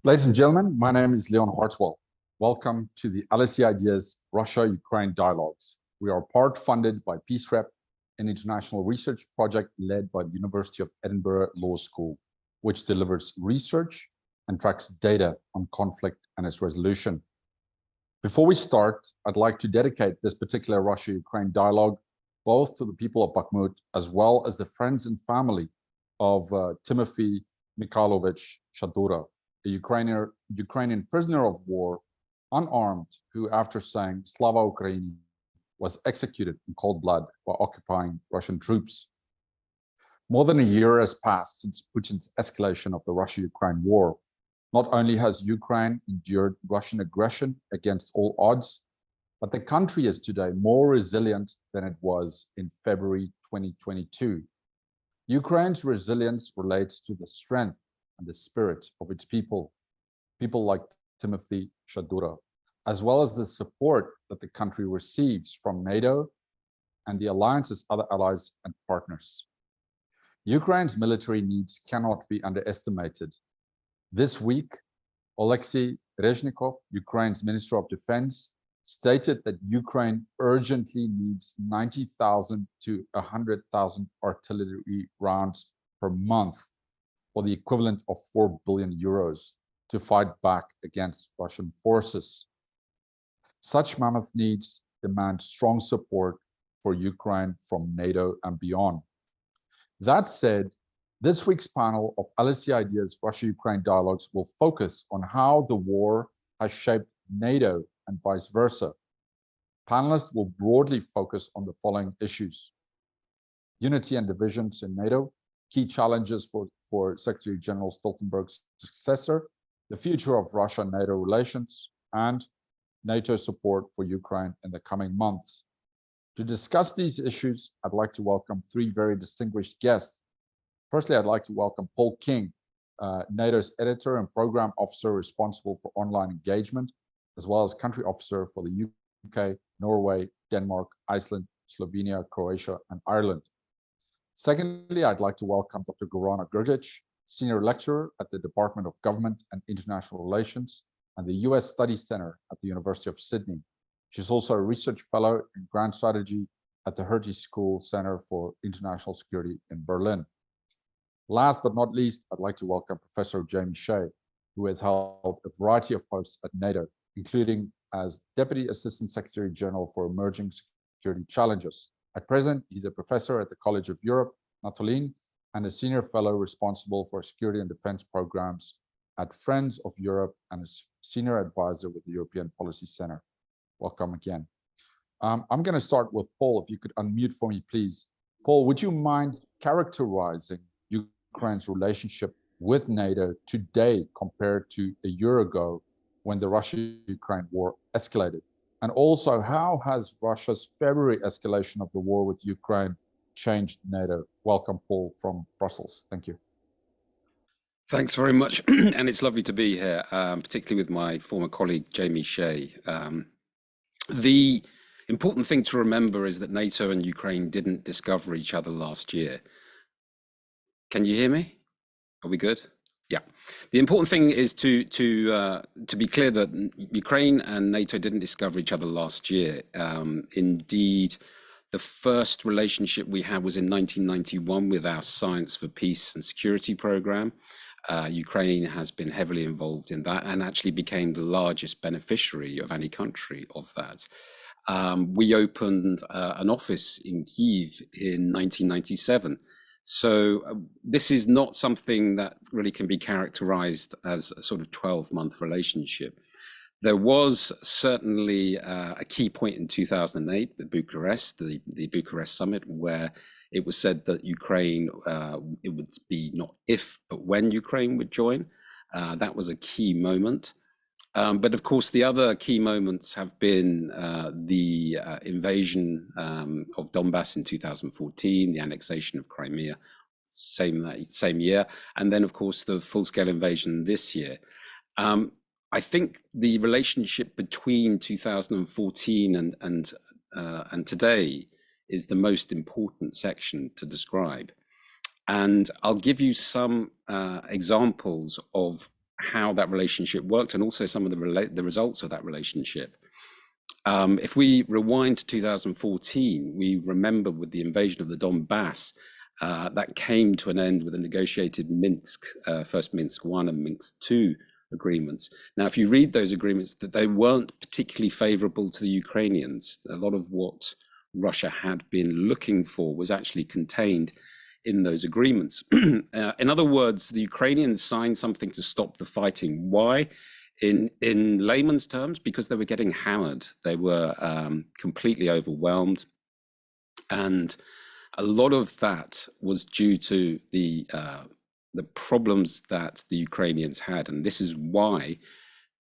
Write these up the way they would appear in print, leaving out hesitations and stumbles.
Ladies and gentlemen, my name is Leon Hartwell. Welcome to the LSE IDEAS Russia-Ukraine Dialogues. We are part funded by PeaceRep, an international research project led by the University of Edinburgh Law School, which delivers research and tracks data on conflict and its resolution. Before we start, I'd like to dedicate this particular Russia-Ukraine dialogue both to the people of Bakhmut as well as the friends and family of Timothy Mikhailovich Shadura, a Ukrainian prisoner of war, unarmed, who after saying Slava Ukraini was executed in cold blood by occupying Russian troops. More than a year has passed since Putin's escalation of the Russia-Ukraine war. Not only has Ukraine endured Russian aggression against all odds, but the country is today more resilient than it was in February 2022. Ukraine's resilience relates to the strength and the spirit of its people like Timothy Shadura, as well as the support that the country receives from NATO and the alliance's other allies and partners. Ukraine's military needs cannot be underestimated. This week, Oleksiy Reznikov, Ukraine's Minister of Defense, stated that Ukraine urgently needs 90,000 to 100,000 artillery rounds per month, or the equivalent of 4 billion euros, to fight back against Russian forces. Such mammoth needs demand strong support for Ukraine from NATO and beyond. That said, this week's panel of LSE IDEAS Russia-Ukraine Dialogues will focus on how the war has shaped NATO and vice versa. Panelists will broadly focus on the following issues: unity and divisions in NATO, key challenges for Secretary General Stoltenberg's successor, the future of Russia-NATO relations, and NATO support for Ukraine in the coming months. To discuss these issues, I'd like to welcome three very distinguished guests. Firstly, I'd like to welcome Paul King, NATO's editor and program officer responsible for online engagement, as well as country officer for the UK, Norway, Denmark, Iceland, Slovenia, Croatia, and Ireland. Secondly, I'd like to welcome Dr. Gorana Grgic, senior lecturer at the Department of Government and International Relations and the US Studies Center at the University of Sydney. She's also a research fellow in grant strategy at the Hertie School Center for International Security in Berlin. Last but not least, I'd like to welcome Professor Jamie Shea, who has held a variety of posts at NATO, including as Deputy Assistant Secretary General for Emerging Security Challenges. At present, he's a professor at the College of Europe, Natolin, and a senior fellow responsible for security and defense programs at Friends of Europe and a senior advisor with the European Policy Center. Welcome again. I'm going to start with Paul. If you could unmute for me, please. Paul, would you mind characterizing Ukraine's relationship with NATO today compared to a year ago when the Russia-Ukraine war escalated? And also, how has Russia's February escalation of the war with Ukraine changed NATO? Welcome, Paul, from Brussels. Thank you. Thanks very much. And it's lovely to be here, particularly with my former colleague, Jamie Shea. The important thing to remember is that NATO and Ukraine didn't discover each other last year. Can you hear me? Are we good? Yeah. The important thing is to be clear that Ukraine and NATO didn't discover each other last year. Indeed, the first relationship we had was in 1991 with our Science for Peace and Security program. Ukraine has been heavily involved in that and actually became the largest beneficiary of any country of that. We opened an office in Kyiv in 1997. So this is not something that really can be characterized as a sort of 12-month relationship. There was certainly a key point in 2008 with Bucharest, the Bucharest summit, where it was said that Ukraine, it would be not if, but when Ukraine would join. That was a key moment. But of course, the other key moments have been the invasion of Donbass in 2014, the annexation of Crimea, same year, and then of course the full-scale invasion this year. I think the relationship between 2014 and today is the most important section to describe. And I'll give you some examples of how that relationship worked and also some of the results of that relationship. If we rewind to 2014, we remember with the invasion of the Donbass, that came to an end with a negotiated Minsk, first Minsk I and Minsk II agreements. Now, if you read those agreements, that they weren't particularly favorable to the Ukrainians. A lot of what Russia had been looking for was actually contained in those agreements. In other words, the Ukrainians signed something to stop the fighting. Why? In layman's terms, because they were getting hammered. They were completely overwhelmed. And a lot of that was due to the problems that the Ukrainians had. And this is why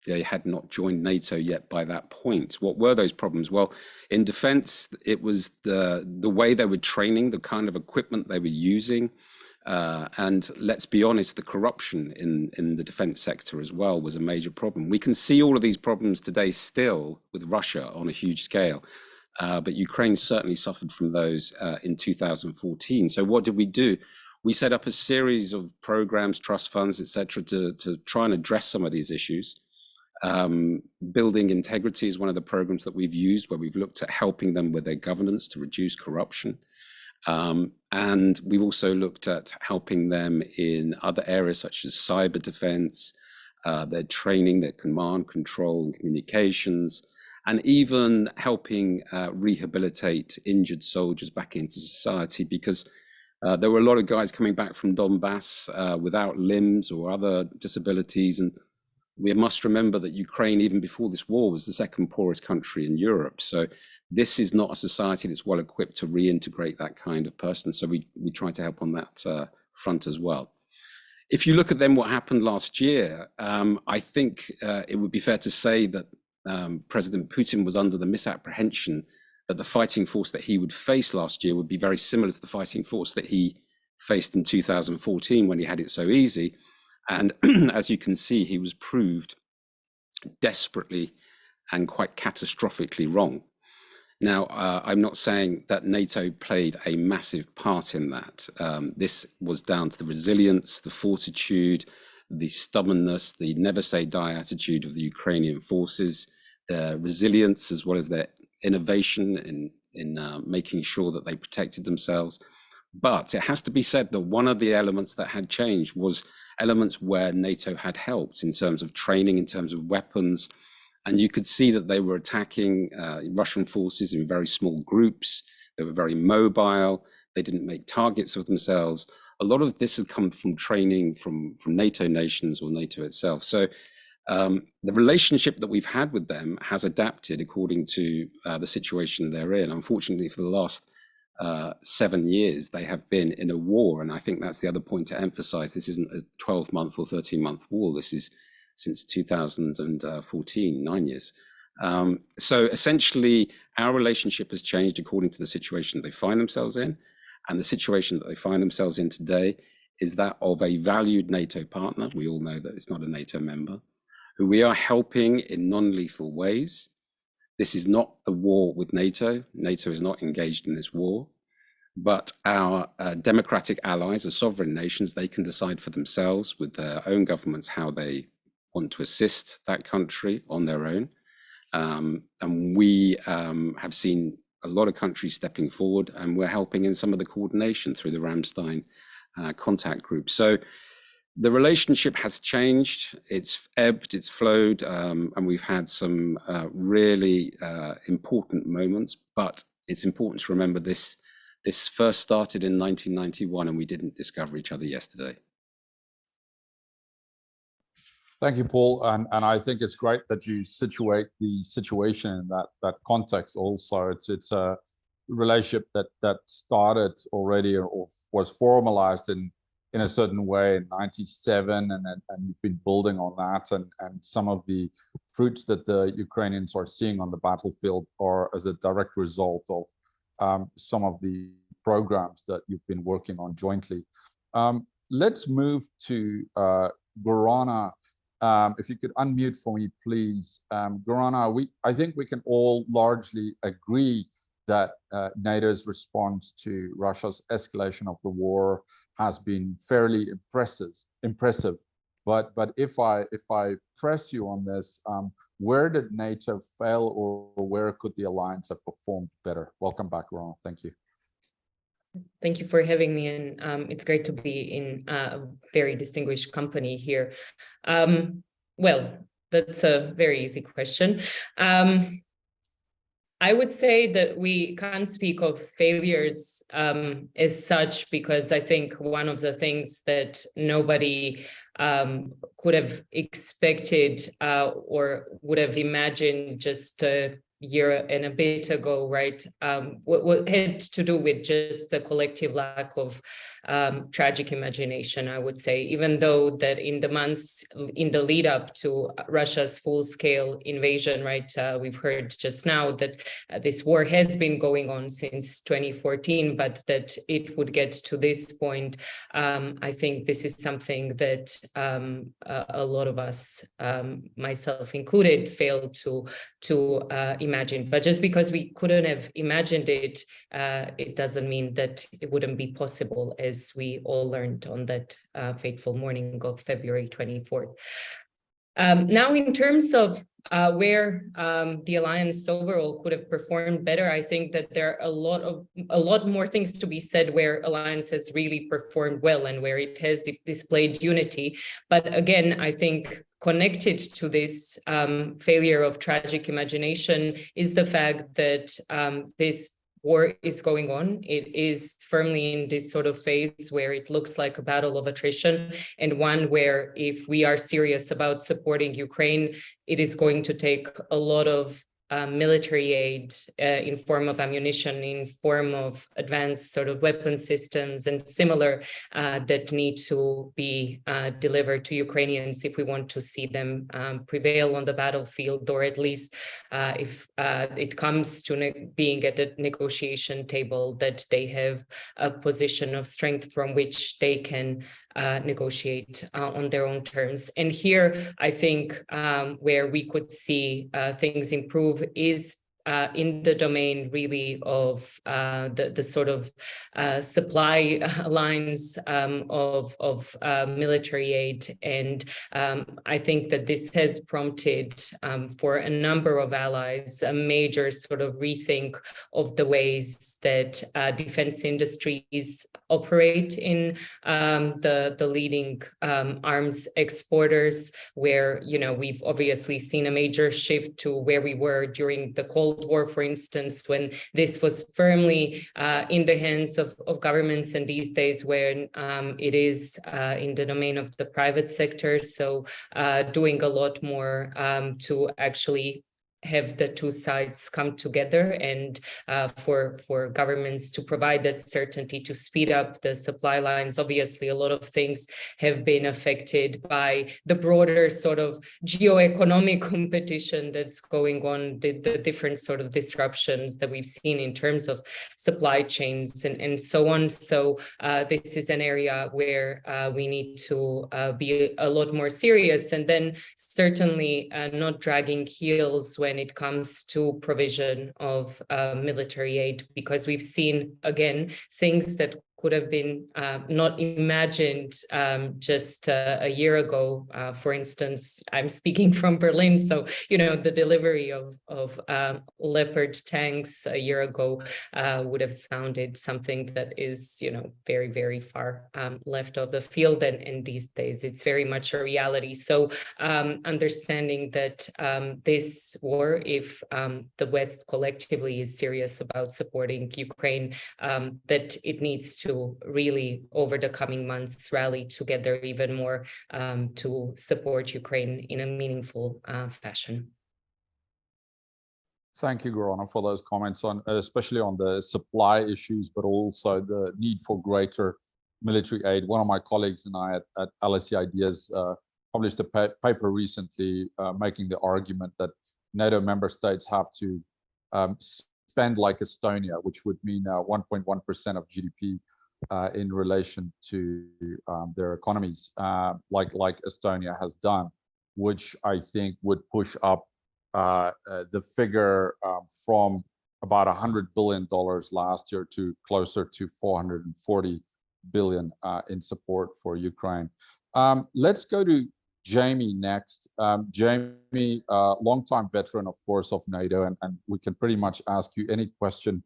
they had not joined NATO yet by that point. What were those problems? Well, in defense, it was the way they were training, the kind of equipment they were using. And let's be honest, the corruption in the defense sector as well was a major problem. We can see all of these problems today still with Russia on a huge scale. But Ukraine certainly suffered from those in 2014. So what did we do? We set up a series of programs, trust funds, etc., to try and address some of these issues. Building integrity is one of the programs that we've used, where we've looked at helping them with their governance to reduce corruption. And we've also looked at helping them in other areas such as cyber defense, their training, their command, control, and communications, and even helping rehabilitate injured soldiers back into society, because there were a lot of guys coming back from Donbass without limbs or other disabilities. And we must remember that Ukraine, even before this war, was the second poorest country in Europe. So this is not a society that's well equipped to reintegrate that kind of person. So we try to help on that front as well. If you look at then what happened last year, I think it would be fair to say that President Putin was under the misapprehension that the fighting force that he would face last year would be very similar to the fighting force that he faced in 2014 when he had it so easy. And as you can see, he was proved desperately and quite catastrophically wrong. Now, I'm not saying that NATO played a massive part in that. This was down to the resilience, the fortitude, the stubbornness, the never say die attitude of the Ukrainian forces, their resilience, as well as their innovation in making sure that they protected themselves. But it has to be said that one of the elements that had changed was elements where NATO had helped in terms of training, in terms of weapons. And you could see that they were attacking Russian forces in very small groups. They were very mobile. They didn't make targets of themselves. A lot of this had come from training from NATO nations or NATO itself. So the relationship that we've had with them has adapted according to the situation they're in. Unfortunately, for the last 7 years, they have been in a war. And I think that's the other point to emphasize. This isn't a 12-month or 13-month war. This is since 2014, 9 years. So essentially, our relationship has changed according to the situation they find themselves in. And the situation that they find themselves in today is that of a valued NATO partner. We all know that it's not a NATO member, who we are helping in non-lethal ways. This is not a war with NATO. NATO is not engaged in this war. But our democratic allies, the sovereign nations, they can decide for themselves with their own governments how they want to assist that country on their own. And we have seen a lot of countries stepping forward, and we're helping in some of the coordination through the Ramstein contact group. So the relationship has changed, it's ebbed, it's flowed, and we've had some really important moments, but it's important to remember this first started in 1991 and we didn't discover each other yesterday. Thank you, Paul. And I think it's great that you situate the situation in that context also. It's a relationship that started already or was formalized in a certain way in 97, and you've been building on that. And some of the fruits that the Ukrainians are seeing on the battlefield are as a direct result of some of the programs that you've been working on jointly. Let's move to Gorana. If you could unmute for me, please. Gorana, I think we can all largely agree that NATO's response to Russia's escalation of the war has been fairly impressive, But if I press you on this, where did NATO fail, or where could the alliance have performed better? Welcome back, Gorana. Thank you. Thank you for having me, and it's great to be in a very distinguished company here. Well, that's a very easy question. I would say that we can't speak of failures as such, because I think one of the things that nobody could have expected or would have imagined just a year and a bit ago, right, what had to do with just the collective lack of tragic imagination, I would say, even though that in the months in the lead up to Russia's full-scale invasion, right, we've heard just now that this war has been going on since 2014, but that it would get to this point. I think this is something that a lot of us, myself included, failed to imagine. But just because we couldn't have imagined it, it doesn't mean that it wouldn't be possible, as we all learned on that fateful morning of February 24th. Now, in terms of where the alliance overall could have performed better, I think that there are a lot more things to be said where alliance has really performed well and where it has displayed unity. But again, I think connected to this failure of tragic imagination is the fact that this war is going on. It is firmly in this sort of phase where it looks like a battle of attrition, and one where if we are serious about supporting Ukraine, it is going to take a lot of military aid in form of ammunition, in form of advanced sort of weapon systems and similar that need to be delivered to Ukrainians if we want to see them prevail on the battlefield, or at least if it comes to being at the negotiation table, that they have a position of strength from which they can negotiate on their own terms. And here, I think where we could see things improve is in the domain really of the sort of supply lines of military aid. And I think that this has prompted for a number of allies a major sort of rethink of the ways that defense industries operate in the leading arms exporters, where, you know, we've obviously seen a major shift to where we were during the Cold War, for instance, when this was firmly in the hands of governments, and these days when it is in the domain of the private sector. So doing a lot more to actually have the two sides come together, and for governments to provide that certainty to speed up the supply lines. Obviously, a lot of things have been affected by the broader sort of geo-economic competition that's going on, the different sort of disruptions that we've seen in terms of supply chains and so on. So this is an area where we need to be a lot more serious, and then certainly not dragging heels when it comes to provision of military aid, because we've seen, again, things that could have been not imagined just a year ago. For instance, I'm speaking from Berlin, so, you know, the delivery of Leopard tanks a year ago would have sounded something that is, you know, very, very far left of the field, and these days it's very much a reality. So understanding that this war, if the West collectively is serious about supporting Ukraine, that it needs to really, over the coming months, rally together even more to support Ukraine in a meaningful fashion. Thank you, Gorana, for those comments on, especially on the supply issues, but also the need for greater military aid. One of my colleagues and I at LSE IDEAS published a paper recently making the argument that NATO member states have to spend like Estonia, which would mean 1.1% of GDP in relation to their economies, like Estonia has done, which I think would push up the figure from about $100 billion last year to closer to $440 billion in support for Ukraine. Let's go to Jamie next. Jamie, longtime veteran, of course, of NATO, and we can pretty much ask you any question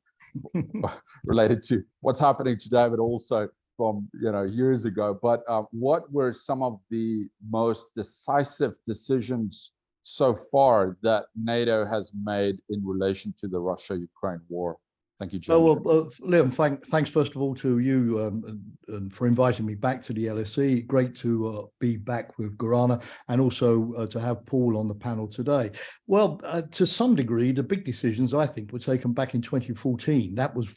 related to what's happening today, but also from years ago. But what were some of the most decisive decisions so far that NATO has made in relation to the Russia-Ukraine war? Thank you, Jamie. Well, Leon, thanks first of all to you and for inviting me back to the LSE. Great to be back with Gorana, and also to have Paul on the panel today. Well, to some degree, the big decisions, I think, were taken back in 2014. That was,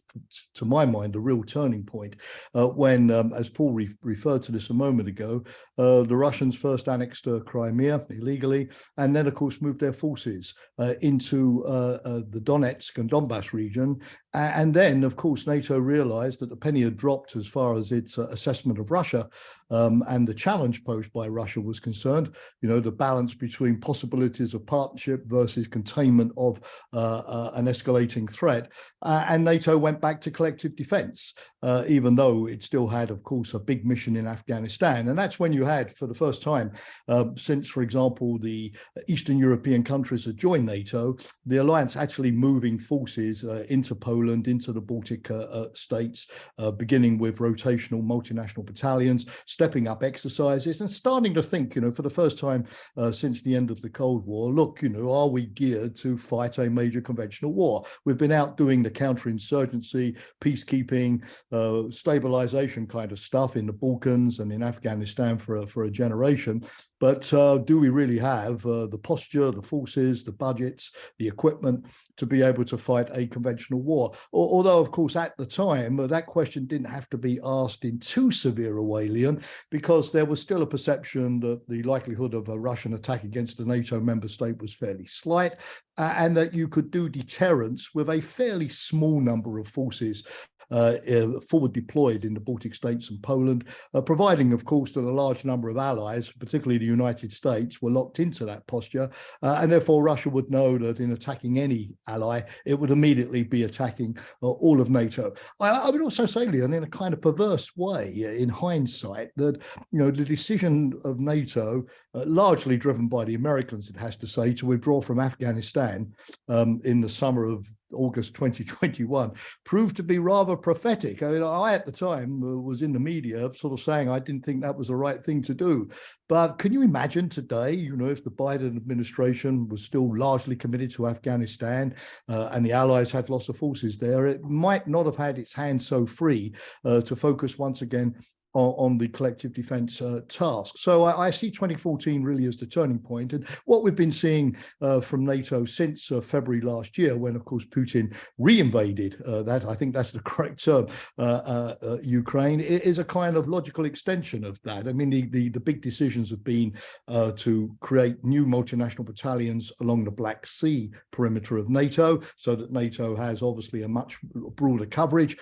to my mind, a real turning point when, as Paul referred to this a moment ago, the Russians first annexed Crimea illegally, and then, of course, moved their forces into the Donetsk and Donbass region. And then, of course, NATO realized that the penny had dropped as far as its assessment of Russia and the challenge posed by Russia was concerned. The balance between possibilities of partnership versus containment of an escalating threat. And NATO went back to collective defense, even though it still had, of course, a big mission in Afghanistan. And that's when you had, for the first time since, for example, the Eastern European countries had joined NATO, the alliance actually moving forces into Poland, into the Baltic states, beginning with rotational multinational battalions, stepping up exercises and starting to think, for the first time since the end of the Cold War, look, are we geared to fight a major conventional war? We've been out doing the counterinsurgency, peacekeeping, stabilization kind of stuff in the Balkans and in Afghanistan for a generation. But do we really have the posture, the forces, the budgets, the equipment to be able to fight a conventional war? Although, of course, at the time, that question didn't have to be asked in too severe a way, Leon, because there was still a perception that the likelihood of a Russian attack against a NATO member state was fairly slight, and that you could do deterrence with a fairly small number of forces forward deployed in the Baltic states and Poland, providing, of course, that a large number of allies, particularly the United States, were locked into that posture. And therefore, Russia would know that in attacking any ally, it would immediately be attacking all of NATO. I would also say, Leon, in a kind of perverse way, in hindsight, that the decision of NATO, largely driven by the Americans, it has to say, to withdraw from Afghanistan in the summer of August 2021 proved to be rather prophetic. I mean, I at the time was in the media sort of saying I didn't think that was the right thing to do. But can you imagine today, if the Biden administration was still largely committed to Afghanistan and the allies had lots of forces there, it might not have had its hands so free to focus once again on the collective defense task. So I see 2014 really as the turning point. And what we've been seeing from NATO since February last year, when, of course, Putin re-invaded, I think that's the correct term, Ukraine, is a kind of logical extension of that. I mean, the big decisions have been to create new multinational battalions along the Black Sea perimeter of NATO, so that NATO has obviously a much broader coverage,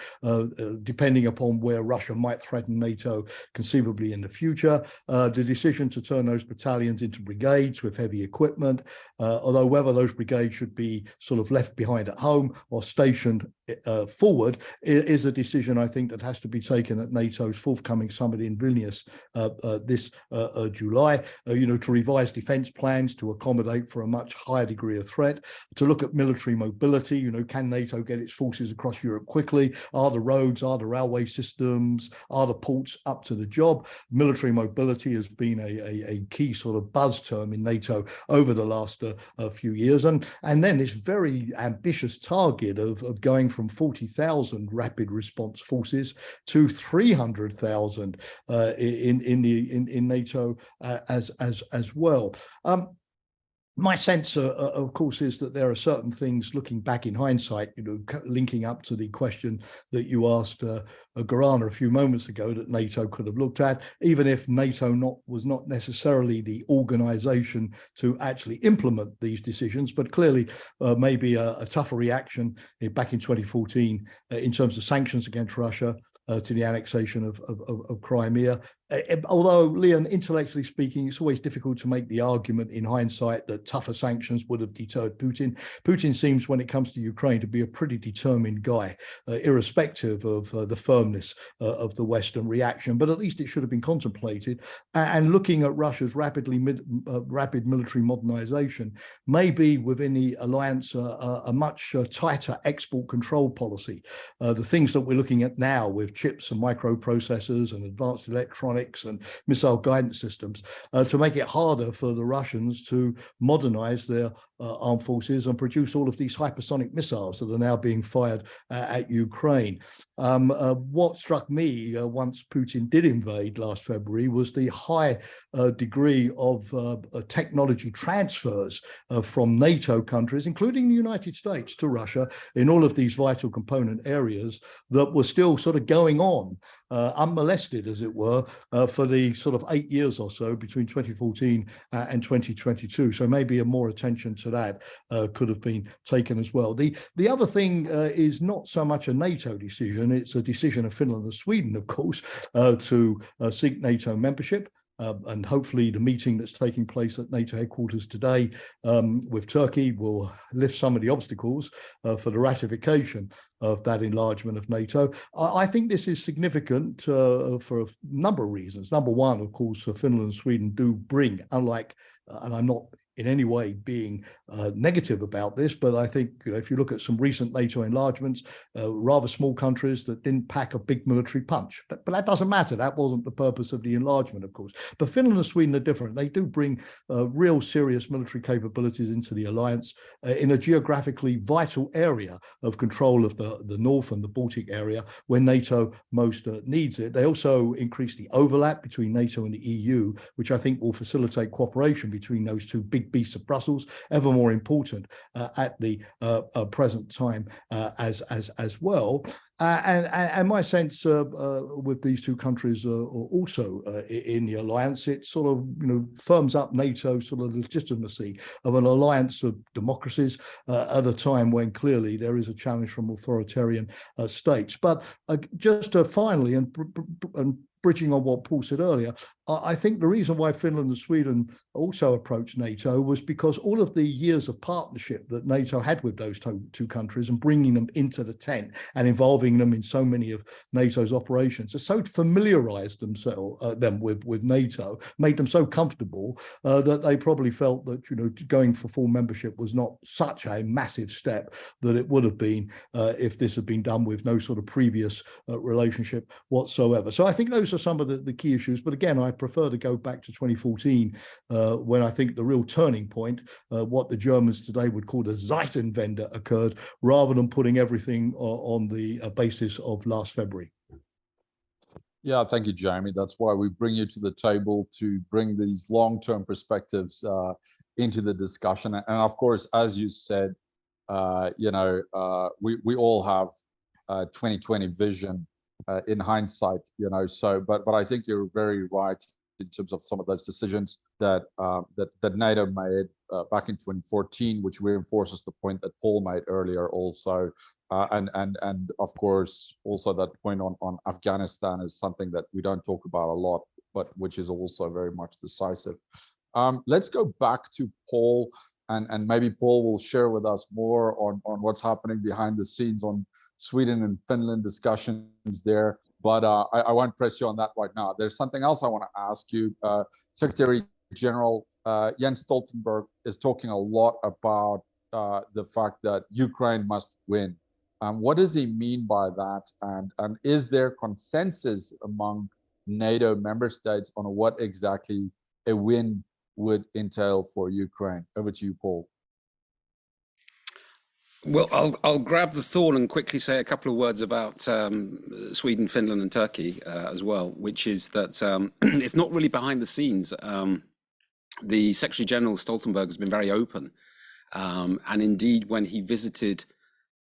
depending upon where Russia might threaten NATO conceivably in the future. The decision to turn those battalions into brigades with heavy equipment, although whether those brigades should be sort of left behind at home or stationed forward is a decision, I think, that has to be taken at NATO's forthcoming summit in Vilnius this July, to revise defense plans to accommodate for a much higher degree of threat, to look at military mobility. Can NATO get its forces across Europe quickly? Are the roads, are the railway systems, are the ports up to the job? Military mobility has been a key sort of buzz term in NATO over the last few years. And then this very ambitious target of going from 40,000 rapid response forces to 300,000 in NATO as well. My sense, of course, is that there are certain things, looking back in hindsight, linking up to the question that you asked Gorana a few moments ago, that NATO could have looked at, even if NATO was not necessarily the organization to actually implement these decisions, but clearly maybe a tougher reaction back in 2014 in terms of sanctions against Russia, to the annexation of Crimea, Although, Leon, intellectually speaking, it's always difficult to make the argument in hindsight that tougher sanctions would have deterred Putin. Putin seems, when it comes to Ukraine, to be a pretty determined guy, irrespective of the firmness of the Western reaction. But at least it should have been contemplated. And looking at Russia's rapid military modernization, maybe within the alliance a much tighter export control policy. The things that we're looking at now with chips and microprocessors and advanced electronics and missile guidance systems to make it harder for the Russians to modernize their armed forces and produce all of these hypersonic missiles that are now being fired at Ukraine. What struck me once Putin did invade last February was the high degree of technology transfers from NATO countries, including the United States, to Russia in all of these vital component areas that were still sort of going on unmolested, as it were, for the sort of 8 years or so between 2014 and 2022. So maybe a more attention to that could have been taken as well. The other thing is not so much a NATO decision, it's a decision of Finland and Sweden, of course, to seek NATO membership. And hopefully the meeting that's taking place at NATO headquarters today with Turkey will lift some of the obstacles for the ratification of that enlargement of NATO. I think this is significant for a number of reasons. Number one, of course, Finland and Sweden do bring, unlike, and I'm not in any way being negative about this, but I think if you look at some recent NATO enlargements, rather small countries that didn't pack a big military punch. But that doesn't matter. That wasn't the purpose of the enlargement, of course. But Finland and Sweden are different. They do bring real serious military capabilities into the alliance in a geographically vital area of control of the North and the Baltic area when NATO most needs it. They also increase the overlap between NATO and the EU, which I think will facilitate cooperation between those two big beasts of Brussels, ever more important at the present time as well. And my sense with these two countries also in the alliance, it sort of firms up NATO sort of legitimacy of an alliance of democracies at a time when clearly there is a challenge from authoritarian states. But just finally, and bridging on what Paul said earlier, I think the reason why Finland and Sweden also approached NATO was because all of the years of partnership that NATO had with those two countries and bringing them into the tent and involving them in so many of NATO's operations has so familiarized them with NATO, made them so comfortable that they probably felt that going for full membership was not such a massive step that it would have been if this had been done with no sort of previous relationship whatsoever. So I think those are some of the key issues. But again, I prefer to go back to 2014 when I think the real turning point, what the Germans today would call the Zeitenwende, occurred, rather than putting everything on the basis of last February. Yeah, thank you, Jamie. That's why we bring you to the table to bring these long-term perspectives into the discussion. And of course, as you said, we all have 2020 vision in hindsight, but I think you're very right in terms of some of those decisions that NATO made back in 2014, which reinforces the point that Paul made earlier also, and of course also that point on Afghanistan is something that we don't talk about a lot, but which is also very much decisive. Let's go back to Paul, and maybe Paul will share with us more on what's happening behind the scenes on Sweden and Finland discussions there, but I won't press you on that right now. There's something else I want to ask you. Secretary General Jens Stoltenberg is talking a lot about the fact that Ukraine must win. What does he mean by that? And is there consensus among NATO member states on what exactly a win would entail for Ukraine? Over to you, Paul. Well, I'll grab the thorn and quickly say a couple of words about Sweden, Finland, and Turkey as well, which is that it's not really behind the scenes. The Secretary General Stoltenberg has been very open, and indeed, when he visited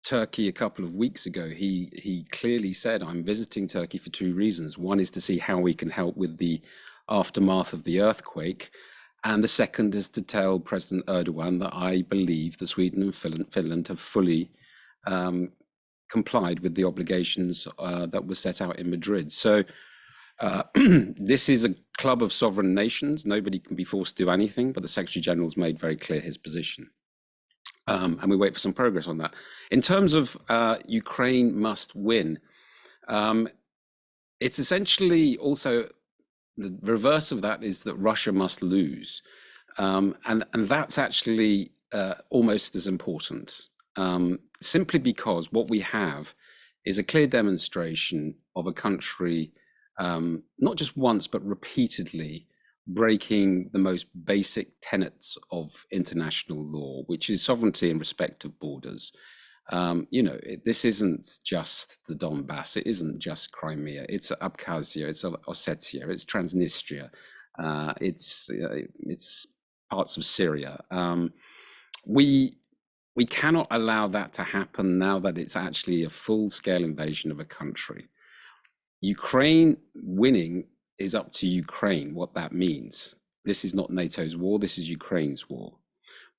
Turkey a couple of weeks ago, he clearly said, "I'm visiting Turkey for two reasons. One is to see how we can help with the aftermath of the earthquake. And the second is to tell President Erdogan that I believe that Sweden and Finland have fully complied with the obligations that were set out in Madrid." So This is a club of sovereign nations. Nobody can be forced to do anything, but the Secretary General's made very clear his position. And we wait for some progress on that. In terms of Ukraine must win, it's essentially also the reverse of that is that Russia must lose. And that's actually almost as important, simply because what we have is a clear demonstration of a country, not just once, but repeatedly breaking the most basic tenets of international law, which is sovereignty and respect of borders. This isn't just the Donbass, it isn't just Crimea, it's Abkhazia, it's Ossetia, it's Transnistria, it's parts of Syria. We cannot allow that to happen now that it's actually a full-scale invasion of a country. Ukraine winning is up to Ukraine, what that means. This is not NATO's war, this is Ukraine's war.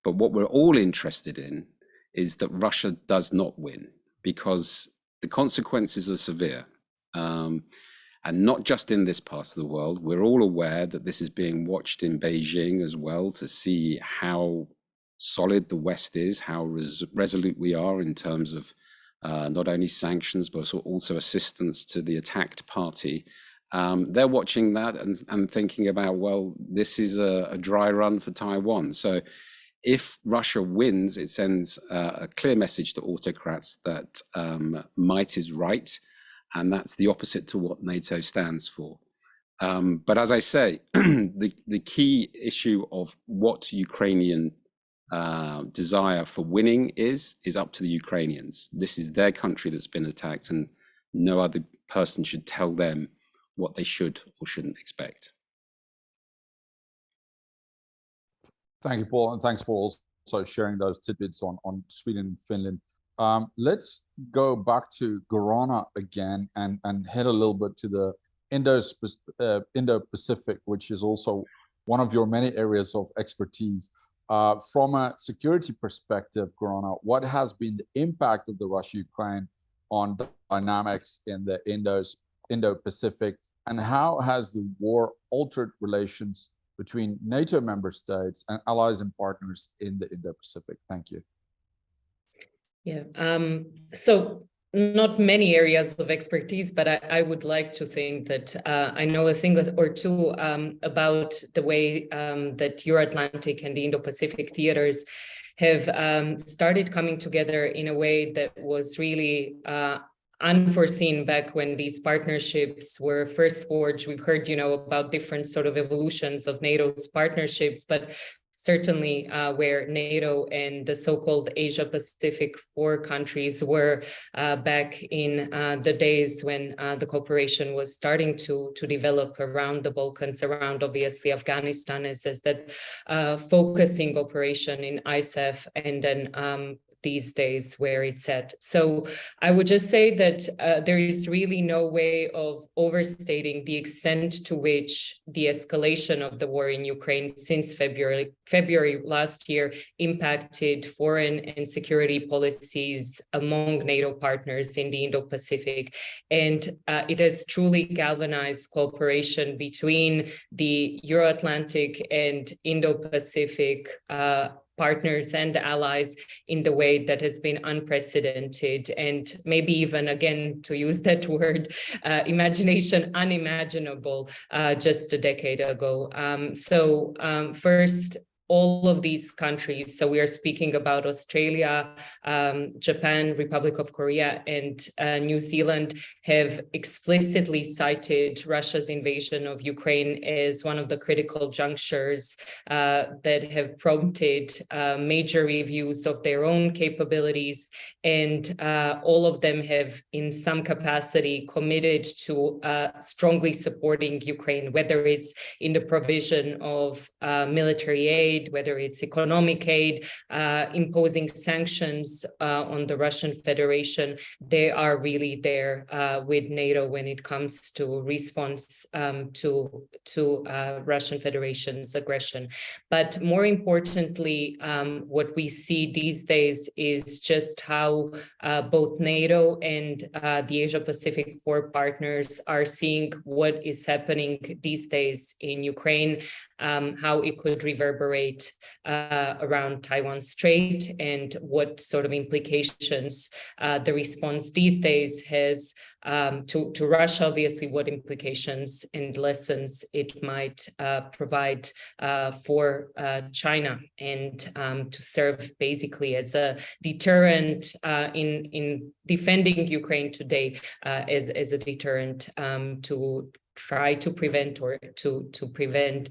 But what we're all interested in is that Russia does not win, because the consequences are severe. And not just in this part of the world. We're all aware that this is being watched in Beijing as well, to see how solid the West is, how resolute we are in terms of not only sanctions, but also assistance to the attacked party. They're watching that and thinking about, well, this is a dry run for Taiwan. So if Russia wins, it sends a clear message to autocrats that might is right, and that's the opposite to what NATO stands for. But as I say, the key issue of what Ukrainian desire for winning is up to the Ukrainians. This is their country that's been attacked, and no other person should tell them what they should or shouldn't expect. Thank you, Paul, and thanks for also sharing those tidbits on Sweden and Finland. Let's go back to Gorana again and head a little bit to the Indo-Pacific, which is also one of your many areas of expertise. From a security perspective, Gorana, what has been the impact of the Russia-Ukraine on the dynamics in the Indo-Pacific, and how has the war altered relations between NATO member states and allies and partners in the Indo-Pacific? Thank you. Yeah, so not many areas of expertise, but I would like to think that I know a thing or two about the way that Euro-Atlantic and the Indo-Pacific theaters have started coming together in a way that was really unforeseen back when these partnerships were first forged. We've heard, about different sort of evolutions of NATO's partnerships, but certainly where NATO and the so-called Asia-Pacific 4 countries were back in the days when the cooperation was starting to develop around the Balkans, around obviously Afghanistan as that focusing operation in ISAF, and then these days where it's at. So I would just say that there is really no way of overstating the extent to which the escalation of the war in Ukraine since February last year impacted foreign and security policies among NATO partners in the Indo-Pacific. And it has truly galvanized cooperation between the Euro-Atlantic and Indo-Pacific partners and allies in the way that has been unprecedented, and maybe even, again, to use that word, imagination unimaginable just a decade ago. First, all of these countries, so we are speaking about Australia, Japan, Republic of Korea, and New Zealand, have explicitly cited Russia's invasion of Ukraine as one of the critical junctures that have prompted major reviews of their own capabilities, and all of them have in some capacity committed to strongly supporting Ukraine, whether it's in the provision of military aid, aid, whether it's economic aid, imposing sanctions on the Russian Federation, they are really there with NATO when it comes to response to Russian Federation's aggression. But more importantly, what we see these days is just how both NATO and the Asia-Pacific 4 partners are seeing what is happening these days in Ukraine, how it could reverberate around Taiwan Strait, and what sort of implications the response these days has to Russia, obviously, what implications and lessons it might provide for China, and to serve basically as a deterrent in defending Ukraine today, as a deterrent to try to prevent or to prevent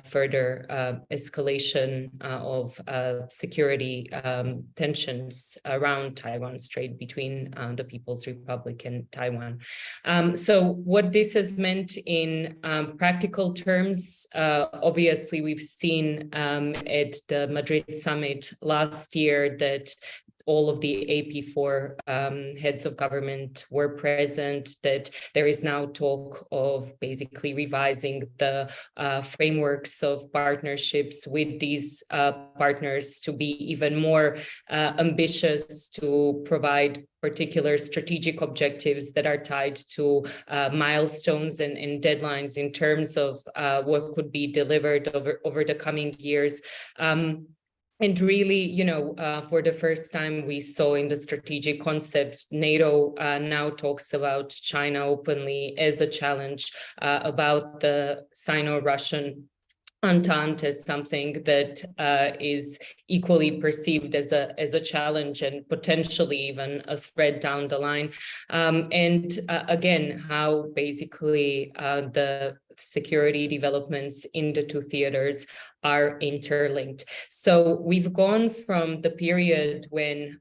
further escalation of security tensions around Taiwan Strait between the People's Republic and Taiwan. So what this has meant in practical terms, obviously we've seen at the Madrid summit last year that all of the AP4 heads of government were present, that there is now talk of basically revising the frameworks of partnerships with these partners to be even more ambitious, to provide particular strategic objectives that are tied to milestones and deadlines in terms of what could be delivered over the coming years. And really, you know, for the first time, we saw in the strategic concept, NATO now talks about China openly as a challenge, about the Sino-Russian Entente as something that is equally perceived as a challenge and potentially even a threat down the line. And again, how basically the security developments in the two theaters are interlinked. So we've gone from the period when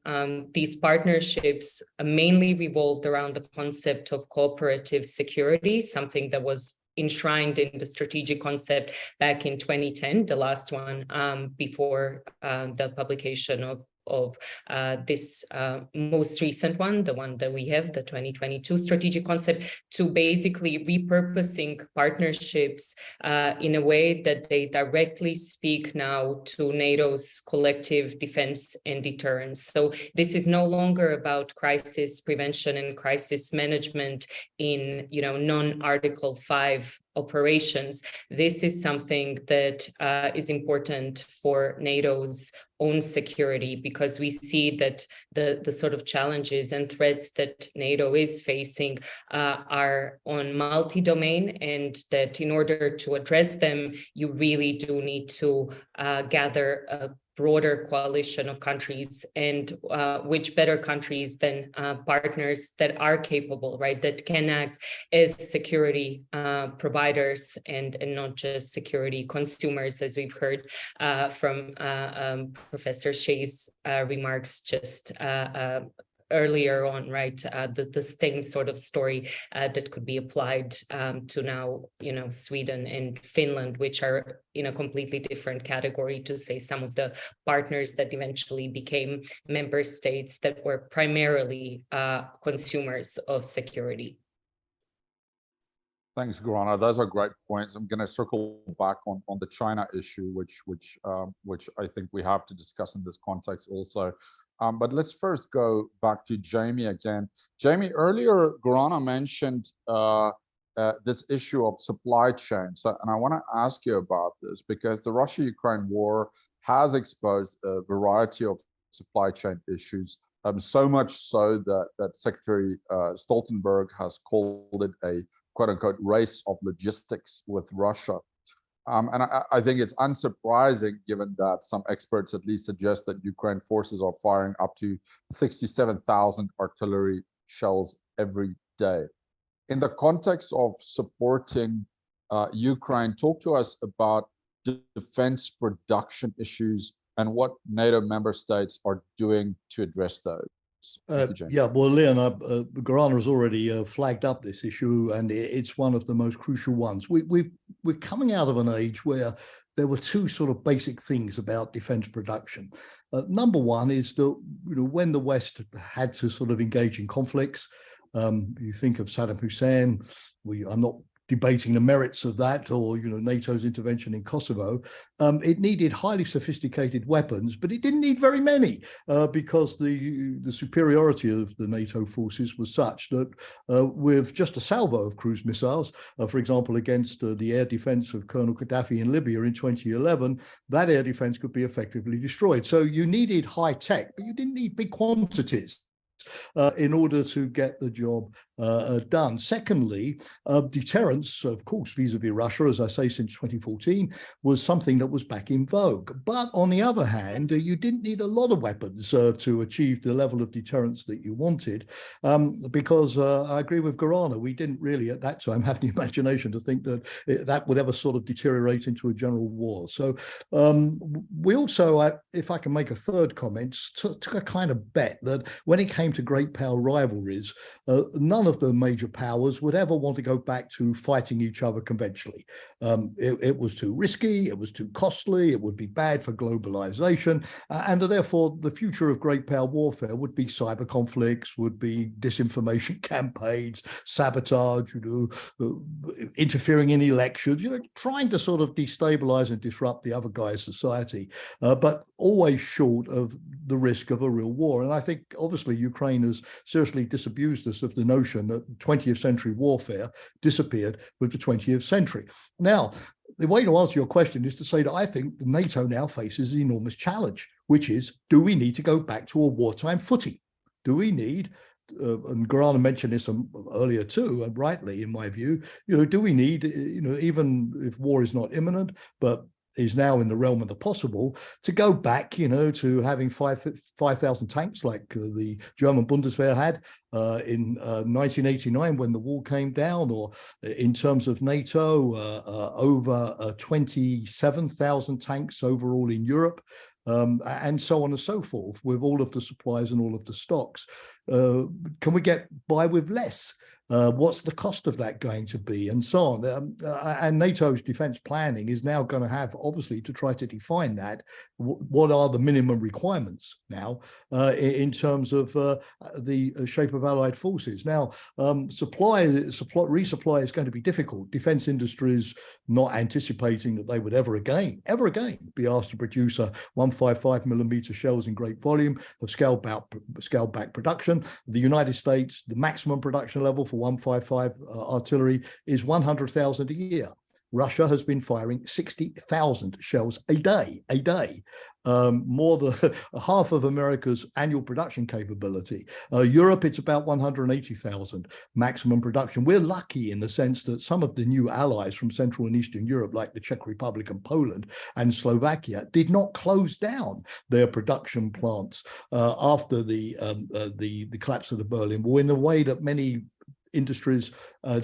these partnerships mainly revolved around the concept of cooperative security, something that was enshrined in the strategic concept back in 2010, the last one before the publication of this most recent one, the one that we have, the 2022 strategic concept, to basically repurposing partnerships in a way that they directly speak now to NATO's collective defense and deterrence. So this is no longer about crisis prevention and crisis management in, you know, non-Article 5 operations. This is something that is important for NATO's own security, because we see that the sort of challenges and threats that NATO is facing are on multi-domain, and that in order to address them, you really do need to gather a broader coalition of countries, and which better countries than partners that are capable, right, that can act as security providers and not just security consumers, as we've heard from Professor Shea's remarks just earlier on, right? The same sort of story that could be applied to now, you know, Sweden and Finland, which are in a completely different category to, say, some of the partners that eventually became member states that were primarily consumers of security. Thanks, Gorana. Those are great points. I'm going to circle back on the China issue, which I think we have to discuss in this context also. But let's first go back to Jamie again. Jamie, earlier Gorana mentioned this issue of supply chain. And I want to ask you about this, because the Russia-Ukraine war has exposed a variety of supply chain issues, so much so that Secretary Stoltenberg has called it a quote-unquote race of logistics with Russia. And I think it's unsurprising, given that some experts at least suggest that Ukraine forces are firing up to 67,000 artillery shells every day. In the context of supporting Ukraine, talk to us about defense production issues and what NATO member states are doing to address those. Yeah, well, Leon, Gorana has already flagged up this issue, and it's one of the most crucial ones. We're coming out of an age where there were two sort of basic things about defense production. Number one is that when the West had to sort of engage in conflicts, you think of Saddam Hussein. I'm not debating the merits of that, or NATO's intervention in Kosovo. It needed highly sophisticated weapons, but it didn't need very many because the superiority of the NATO forces was such that with just a salvo of cruise missiles, for example, against the air defense of Colonel Gaddafi in Libya in 2011, that air defense could be effectively destroyed. So you needed high tech, but you didn't need big quantities in order to get the job done. Secondly, deterrence, of course, vis-a-vis Russia, as I say, since 2014, was something that was back in vogue. But on the other hand, you didn't need a lot of weapons to achieve the level of deterrence that you wanted, because I agree with Gorana, we didn't really at that time have the imagination to think that that would ever sort of deteriorate into a general war. So we also, if I can make a third comment, took a kind of bet that when it came to great power rivalries, none of the major powers would ever want to go back to fighting each other conventionally. It was too risky, it was too costly, it would be bad for globalization, and therefore the future of great power warfare would be cyber conflicts, would be disinformation campaigns, sabotage, interfering in elections, trying to sort of destabilize and disrupt the other guy's society, but always short of the risk of a real war. And I think obviously Ukraine has seriously disabused us of the notion that 20th century warfare disappeared with the 20th century. Now, the way to answer your question is to say that I think NATO now faces an enormous challenge, which is, do we need to go back to a wartime footing? Do we need, and Gorana mentioned this earlier too, and rightly in my view, do we need, even if war is not imminent, but is now in the realm of the possible, to go back, to having 5,000 tanks like the German Bundeswehr had in 1989 when the wall came down, or in terms of NATO, over 27,000 tanks overall in Europe, and so on and so forth, with all of the supplies and all of the stocks. Can we get by with less? What's the cost of that going to be, and so on. And NATO's defense planning is now going to have, obviously, to try to define that. What are the minimum requirements now in terms of the shape of allied forces? Now, resupply is going to be difficult. Defense industries not anticipating that they would ever again be asked to produce a 155mm shells in great volume, have scaled back production. The United States, the maximum production level for 155 artillery is 100,000 a year. Russia has been firing 60,000 shells a day, more than half of America's annual production capability. Europe, it's about 180,000 maximum production. We're lucky in the sense that some of the new allies from Central and Eastern Europe, like the Czech Republic and Poland and Slovakia, did not close down their production plants after the collapse of the Berlin Wall in the way that many industries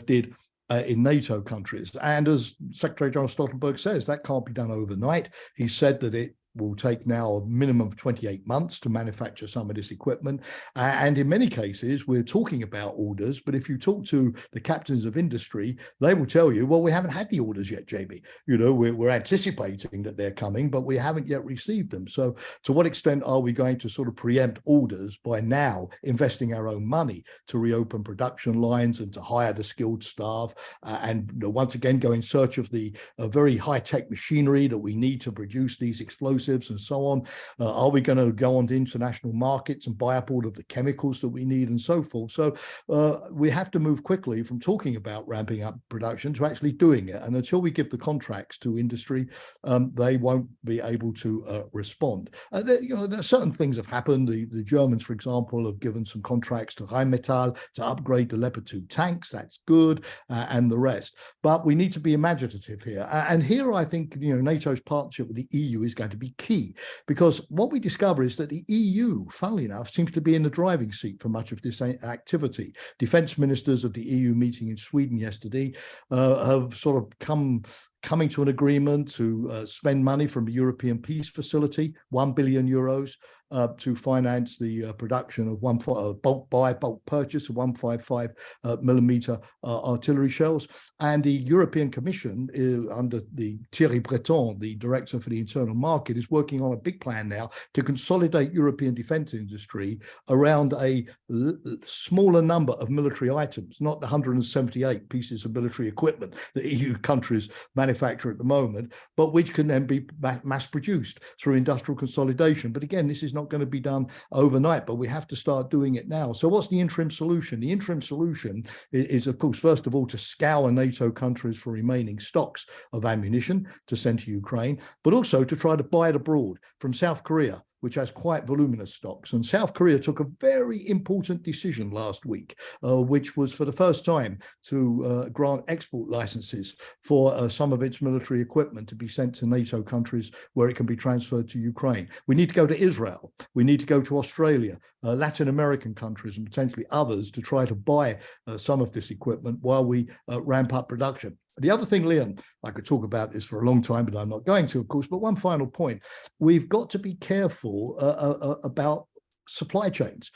did in NATO countries. And as Secretary General Stoltenberg says, that can't be done overnight. He said that it will take now a minimum of 28 months to manufacture some of this equipment. And in many cases, we're talking about orders, but if you talk to the captains of industry, they will tell you, well, we haven't had the orders yet, Jamie. We're anticipating that they're coming, but we haven't yet received them. So to what extent are we going to sort of preempt orders by now investing our own money to reopen production lines and to hire the skilled staff and once again go in search of the very high-tech machinery that we need to produce these explosives and so on? Are we going to go on to international markets and buy up all of the chemicals that we need and so forth? So we have to move quickly from talking about ramping up production to actually doing it. And until we give the contracts to industry, they won't be able to respond. There certain things have happened. The Germans, for example, have given some contracts to Rheinmetall to upgrade the Leopard 2 tanks. That's good, and the rest. But we need to be imaginative here. And here I think NATO's partnership with the EU is going to be key, because what we discover is that the EU, funnily enough, seems to be in the driving seat for much of this activity. Defense ministers of the EU meeting in Sweden yesterday have sort of come coming to an agreement to spend money from the European Peace Facility, 1 billion euros, to finance the production of bulk purchase of 155 millimeter artillery shells. And the European Commission, under the Thierry Breton, the Director for the Internal Market, is working on a big plan now to consolidate European defense industry around a smaller number of military items, not the 178 pieces of military equipment that EU countries manufacture at the moment, but which can then be mass produced through industrial consolidation. But again, this is not going to be done overnight, but we have to start doing it now. So what's the interim solution? The interim solution is, of course, first of all, to scour NATO countries for remaining stocks of ammunition to send to Ukraine, but also to try to buy it abroad from South Korea, which has quite voluminous stocks. And South Korea took a very important decision last week, which was for the first time to grant export licenses for some of its military equipment to be sent to NATO countries where it can be transferred to Ukraine. We need to go to Israel. We need to go to Australia, Latin American countries, and potentially others to try to buy some of this equipment while we ramp up production. The other thing, Leon, I could talk about this for a long time, but I'm not going to, of course, but one final point. We've got to be careful about supply chains.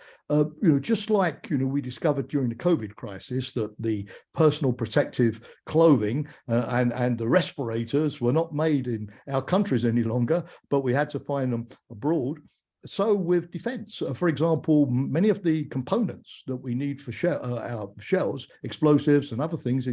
Just like, we discovered during the COVID crisis that the personal protective clothing and the respirators were not made in our countries any longer, but we had to find them abroad. So with defense, for example, many of the components that we need for our shells, explosives and other things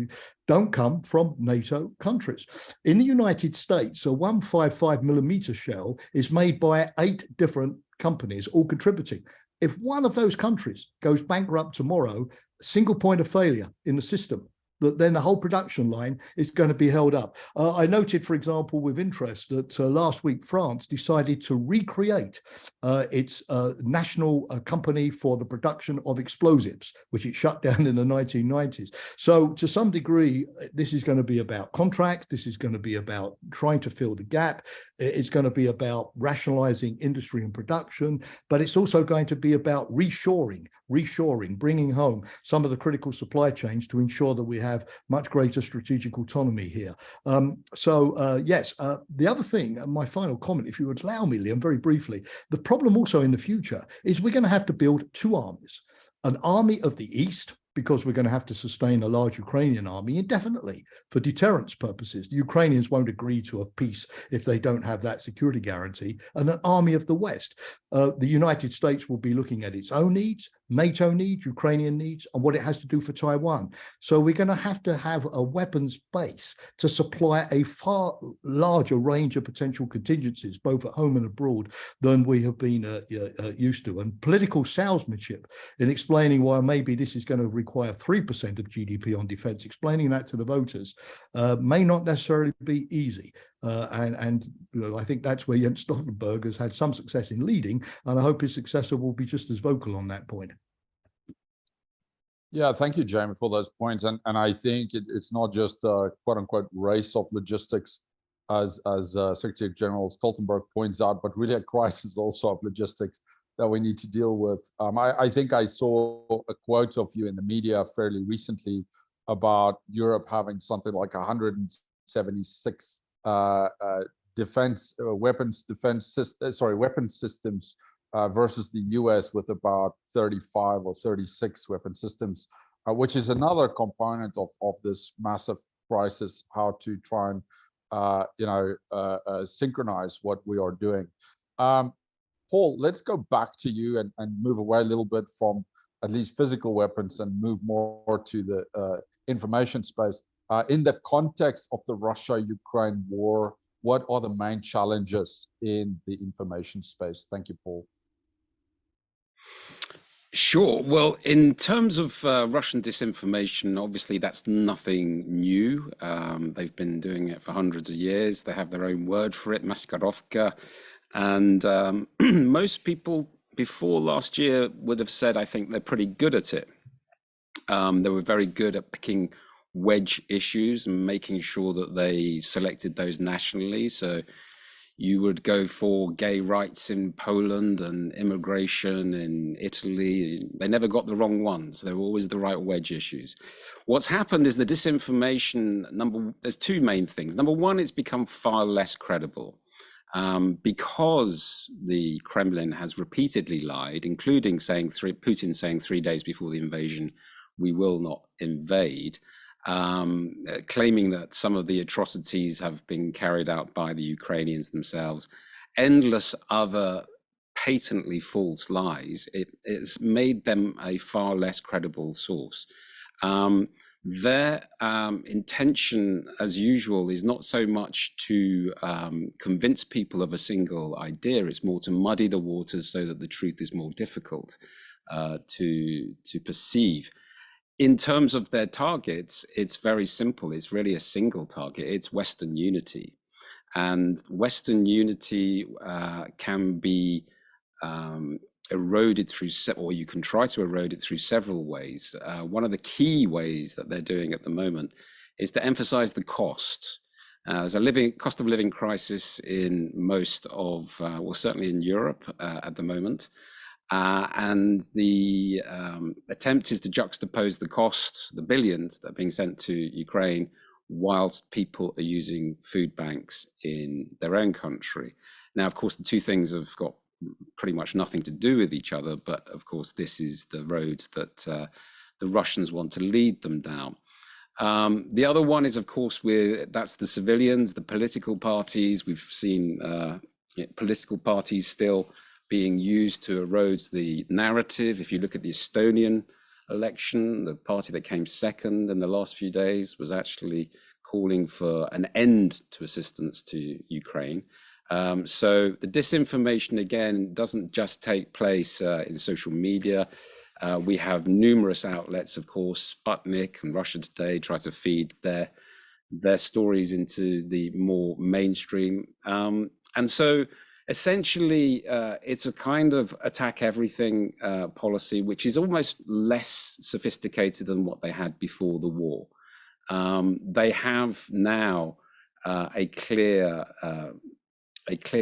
don't come from NATO countries. In the United States, a 155 millimeter shell is made by 8 different companies, all contributing. If one of those countries goes bankrupt tomorrow, single point of failure in the system, that then the whole production line is going to be held up. I noted, for example, with interest that last week France decided to recreate its national company for the production of explosives, which it shut down in the 1990s. So to some degree, this is going to be about contracts. This is going to be about trying to fill the gap. It's going to be about rationalizing industry and production, but it's also going to be about reshoring, bringing home some of the critical supply chains to ensure that we have much greater strategic autonomy here. Yes, the other thing, my final comment, if you would allow me, Liam, very briefly, the problem also in the future is we're going to have to build 2 armies, an army of the East, because we're going to have to sustain a large Ukrainian army indefinitely for deterrence purposes. The Ukrainians won't agree to a peace if they don't have that security guarantee, and an army of the West. The United States will be looking at its own needs, NATO needs, Ukrainian needs, and what it has to do for Taiwan. So we're going to have a weapons base to supply a far larger range of potential contingencies, both at home and abroad, than we have been used to. And political salesmanship in explaining why maybe this is going to require 3% of GDP on defense, explaining that to the voters may not necessarily be easy. I think that's where Jens Stoltenberg has had some success in leading, and I hope his successor will be just as vocal on that point. Yeah, thank you, Jamie, for those points. And I think it's not just a quote unquote race of logistics, as Secretary General Stoltenberg points out, but really a crisis also of logistics that we need to deal with. I think I saw a quote of you in the media fairly recently about Europe having something like 176 weapons systems versus the US with about 35 or 36 weapon systems, which is another component of this massive crisis, how to try and synchronize what we are doing. Paul, let's go back to you and move away a little bit from at least physical weapons and move more to the information space. In the context of the Russia-Ukraine war, what are the main challenges in the information space? Thank you, Paul. Sure. Well, in terms of Russian disinformation, obviously that's nothing new. They've been doing it for hundreds of years. They have their own word for it, maskarovka. And most people before last year would have said, I think they're pretty good at it. They were very good at picking wedge issues and making sure that they selected those nationally. So, you would go for gay rights in Poland and immigration in Italy. They never got the wrong ones. They were always the right wedge issues. What's happened is the disinformation, there's two main things. Number one, it's become far less credible because the Kremlin has repeatedly lied, including Putin saying 3 days before the invasion, we will not invade. Claiming that some of the atrocities have been carried out by the Ukrainians themselves, endless other patently false lies. It's made them a far less credible source. Their intention, as usual, is not so much to convince people of a single idea. It's more to muddy the waters so that the truth is more difficult to perceive. In terms of their targets, it's very simple. It's really a single target. It's Western unity. And Western unity can be eroded through, or you can try to erode it through several ways. One of the key ways that they're doing at the moment is to emphasize the cost. There's a cost of living crisis in most of, well, certainly in Europe at the moment. And the attempt is to juxtapose the costs, the billions that are being sent to Ukraine, whilst people are using food banks in their own country. Now, of course, the two things have got pretty much nothing to do with each other, but of course, this is the road that the Russians want to lead them down. The other one is, of course, that's the civilians, the political parties. We've seen political parties still being used to erode the narrative. If you look at the Estonian election, the party that came second in the last few days was actually calling for an end to assistance to Ukraine. So the disinformation, again, doesn't just take place in social media. We have numerous outlets, of course. Sputnik and Russia Today try to feed their stories into the more mainstream. And so essentially, it's a kind of attack everything policy, which is almost less sophisticated than what they had before the war. They have now a clear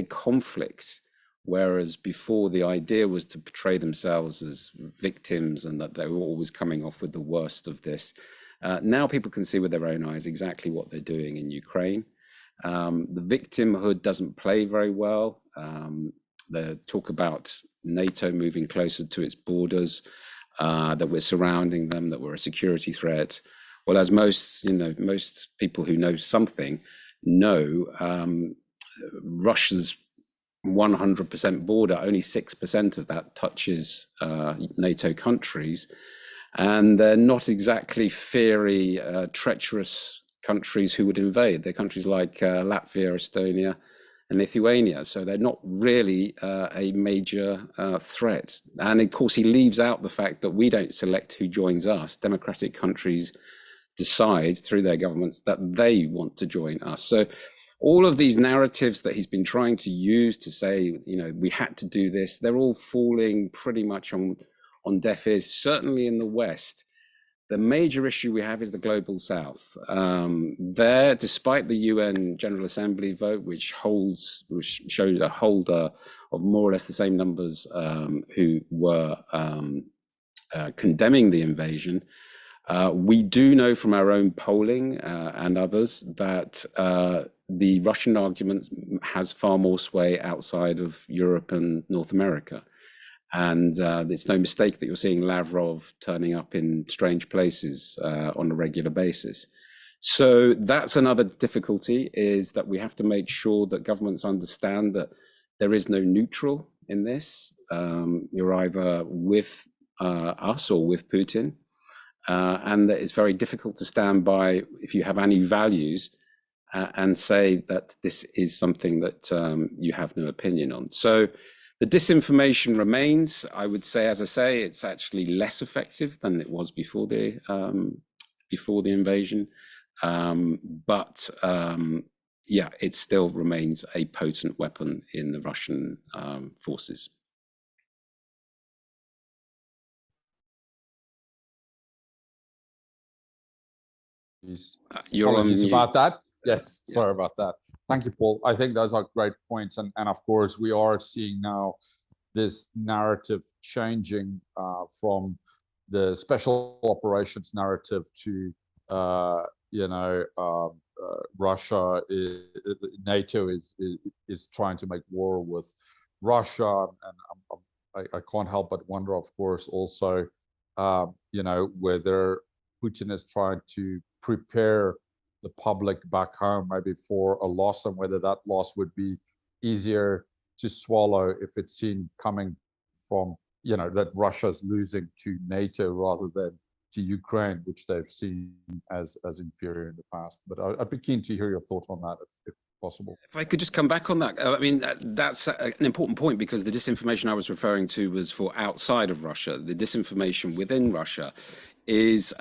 conflict, whereas before the idea was to portray themselves as victims and that they were always coming off with the worst of this. Now people can see with their own eyes exactly what they're doing in Ukraine. The victimhood doesn't play very well. They talk about NATO moving closer to its borders, that we're surrounding them, that we're a security threat. Well, as most people who know something know, Russia's 100% border, only 6% of that touches NATO countries. And they're not exactly fiery, treacherous countries who would invade. They're countries like Latvia, Estonia, and Lithuania. So they're not really a major threat. And of course, he leaves out the fact that we don't select who joins us. Democratic countries decide through their governments that they want to join us. So all of these narratives that he's been trying to use to say, we had to do this, they're all falling pretty much on deaf ears, certainly in the West. The major issue we have is the global South. There, despite the UN General Assembly vote, which showed a holder of more or less the same numbers who were condemning the invasion, we do know from our own polling and others that the Russian argument has far more sway outside of Europe and North America. And it's no mistake that you're seeing Lavrov turning up in strange places on a regular basis. So that's another difficulty, is that we have to make sure that governments understand that there is no neutral in this. You're either with us or with Putin. And that it's very difficult to stand by if you have any values and say that this is something that you have no opinion on. So the disinformation remains. I would say, as I say, it's actually less effective than it was before the invasion. But it still remains a potent weapon in the Russian forces. You're on mute. About that. Yes, Yeah. sorry about that. Thank you, Paul. I think those are great points. And of course, we are seeing now this narrative changing from the special operations narrative to, Russia, NATO is trying to make war with Russia. And I can't help but wonder, of course, also, whether Putin is trying to prepare the public back home maybe for a loss, and whether that loss would be easier to swallow if it's seen coming from, that Russia's losing to NATO rather than to Ukraine, which they've seen as inferior in the past. But I'd be keen to hear your thoughts on that, if possible. If I could just come back on that, I mean, that's an important point, because the disinformation I was referring to was for outside of Russia. The disinformation within Russia is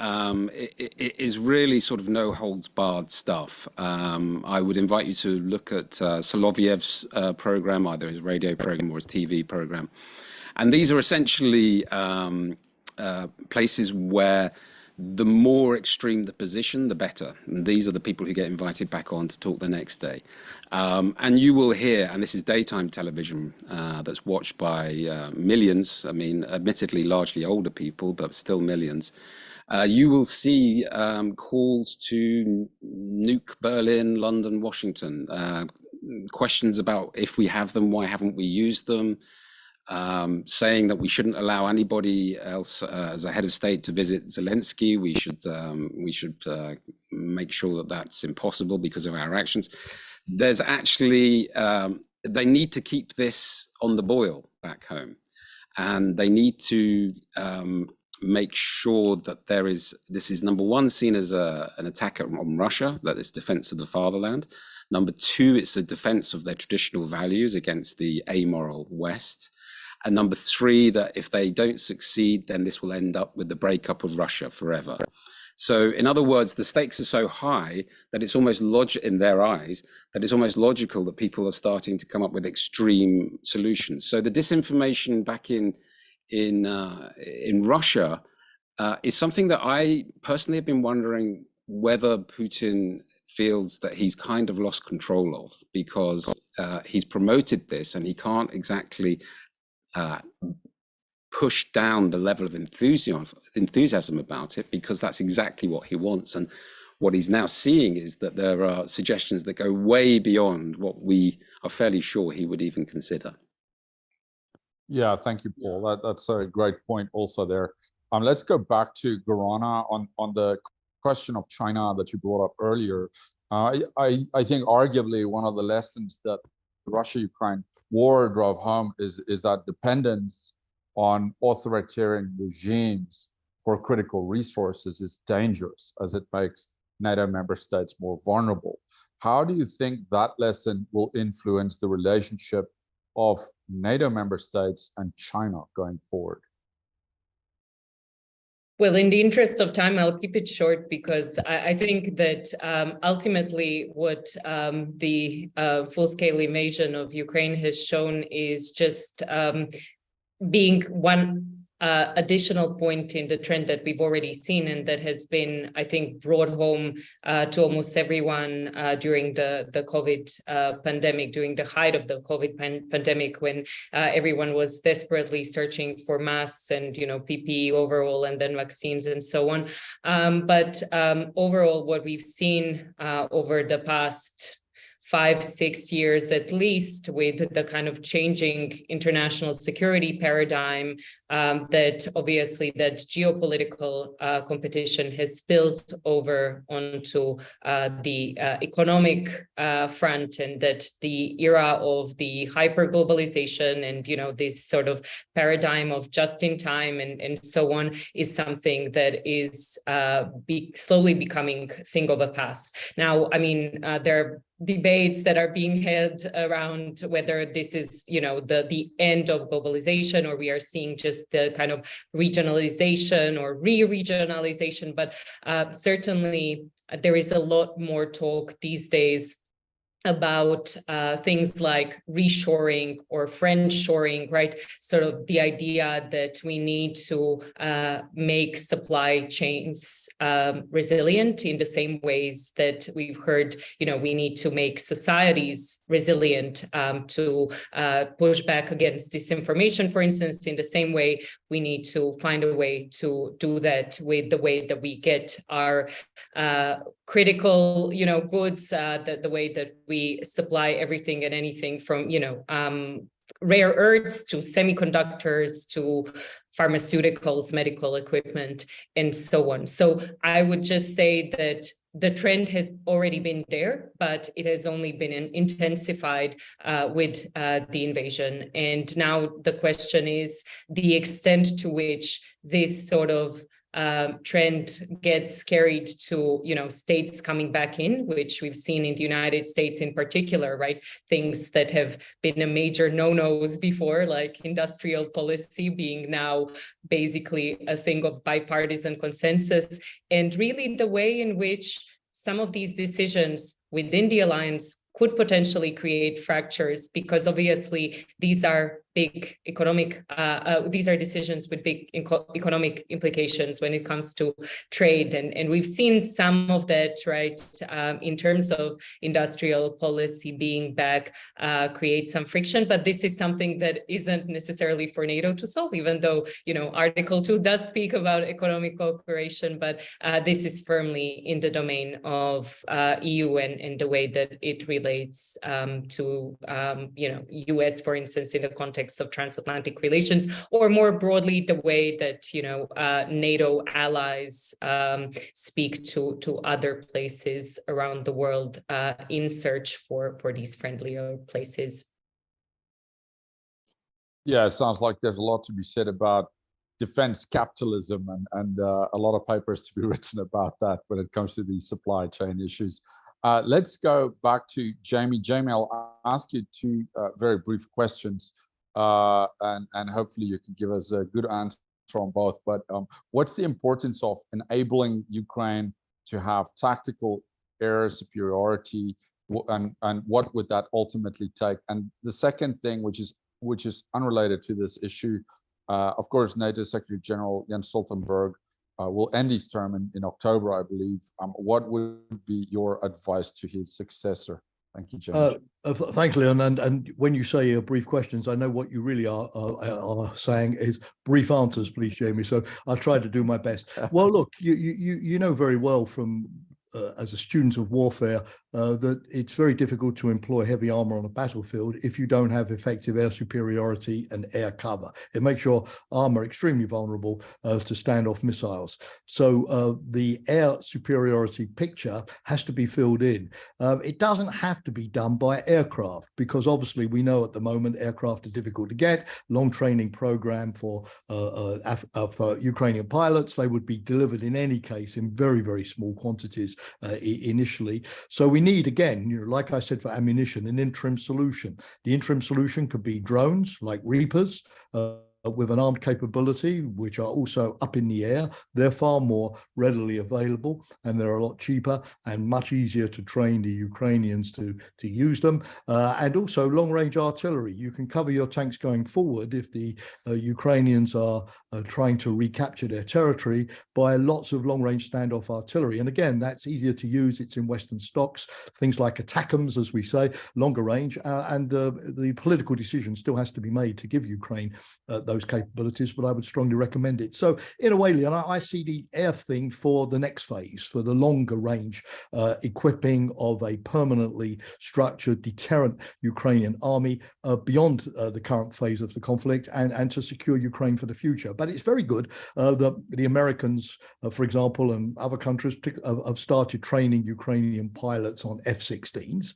really sort of no holds barred stuff. I would invite you to look at Solovyev's program, either his radio program or his TV program. And these are essentially places where the more extreme the position, the better. And these are the people who get invited back on to talk the next day. And you will hear, and this is daytime television that's watched by millions, I mean, admittedly largely older people, but still millions. You will see calls to nuke Berlin, London, Washington, questions about if we have them, why haven't we used them? Saying that we shouldn't allow anybody else as a head of state to visit Zelensky. We should make sure that that's impossible because of our actions. There's actually, they need to keep this on the boil back home, and they need to make sure that this is number one, seen as an attack on Russia, that it's defense of the fatherland. Number two, it's a defense of their traditional values against the amoral West. And number three, that if they don't succeed, then this will end up with the breakup of Russia forever. So in other words, the stakes are so high that it's almost in their eyes, that it's almost logical that people are starting to come up with extreme solutions. So the disinformation back in Russia is something that I personally have been wondering whether Putin feels that he's kind of lost control of, because he's promoted this and he can't exactly push down the level of enthusiasm about it, because that's exactly what he wants. And what he's now seeing is that there are suggestions that go way beyond what we are fairly sure he would even consider. Yeah, thank you, Paul. That's a great point also there. Let's go back to Gorana on the question of China that you brought up earlier. I think arguably one of the lessons that the Russia-Ukraine war drove home is that dependence on authoritarian regimes for critical resources is dangerous, as it makes NATO member states more vulnerable. How do you think that lesson will influence the relationship of NATO member states and China going forward? Well, in the interest of time, I'll keep it short, because I think that ultimately what the full-scale invasion of Ukraine has shown is just being one additional point in the trend that we've already seen, and that has been, I think, brought home to almost everyone during the COVID pandemic, during the height of the COVID pandemic, when everyone was desperately searching for masks and, PPE overall, and then vaccines and so on. But overall, what we've seen over the past 5-6 years at least, with the kind of changing international security paradigm, that obviously that geopolitical competition has spilled over onto the economic front, and that the era of the hyper-globalization and this sort of paradigm of just in time and so on is something that is slowly becoming a thing of the past. Now, I mean, there are debates that are being held around whether this is, the end of globalization, or we are seeing just the kind of regionalization or re-regionalization. But certainly there is a lot more talk these days about things like reshoring or friendshoring, right? Sort of the idea that we need to make supply chains resilient in the same ways that we've heard, we need to make societies resilient to push back against disinformation, for instance. In the same way, we need to find a way to do that with the way that we get our critical, goods, the way that we supply everything and anything from, rare earths to semiconductors to pharmaceuticals, medical equipment, and so on. So I would just say that the trend has already been there, but it has only been intensified with the invasion. And now the question is the extent to which this sort of trend gets carried to, states coming back in, which we've seen in the United States in particular, right? Things that have been a major no-nos before, like industrial policy being now basically a thing of bipartisan consensus. And really the way in which some of these decisions within the alliance could potentially create fractures, because obviously these are big economic, these are decisions with big economic implications when it comes to trade. And we've seen some of that, right, in terms of industrial policy being back, create some friction. But this is something that isn't necessarily for NATO to solve, even though, Article 2 does speak about economic cooperation, but this is firmly in the domain of EU and the way that it relates to, US, for instance, in the context of transatlantic relations, or more broadly, the way that, NATO allies speak to other places around the world in search for these friendlier places. Yeah, it sounds like there's a lot to be said about defense capitalism and a lot of papers to be written about that when it comes to these supply chain issues. Let's go back to Jamie. Jamie, I'll ask you two very brief questions, and hopefully you can give us a good answer on both. But what's the importance of enabling Ukraine to have tactical air superiority, and what would that ultimately take? And the second thing, which is unrelated to this issue, of course, NATO Secretary General Jens Stoltenberg will end his term in October, I believe. What would be your advice to his successor? Thank you, James. Thanks, Leon. And when you say brief questions, I know what you really are saying is brief answers, please, Jamie. So I'll try to do my best. Well, look, you know very well from as a student of warfare that it's very difficult to employ heavy armor on a battlefield if you don't have effective air superiority and air cover. It makes your armor extremely vulnerable to standoff missiles. So the air superiority picture has to be filled in. It doesn't have to be done by aircraft, because obviously we know at the moment aircraft are difficult to get. Long training program for Ukrainian pilots, they would be delivered in any case in very, very small quantities initially. So we need, again, like I said, for ammunition, an interim solution. The interim solution could be drones like Reapers, with an armed capability, which are also up in the air. They're far more readily available, and they're a lot cheaper and much easier to train the Ukrainians to use them. And also long-range artillery. You can cover your tanks going forward if the Ukrainians are trying to recapture their territory by lots of long-range standoff artillery. And again, that's easier to use. It's in Western stocks, things like ATACMS, as we say, longer range. And the political decision still has to be made to give Ukraine those capabilities, but I would strongly recommend it. So in a way, Leon, I see the air thing for the next phase, for the longer range equipping of a permanently structured deterrent Ukrainian army beyond the current phase of the conflict, and to secure Ukraine for the future. But it's very good that the Americans, for example, and other countries have started training Ukrainian pilots on F-16s.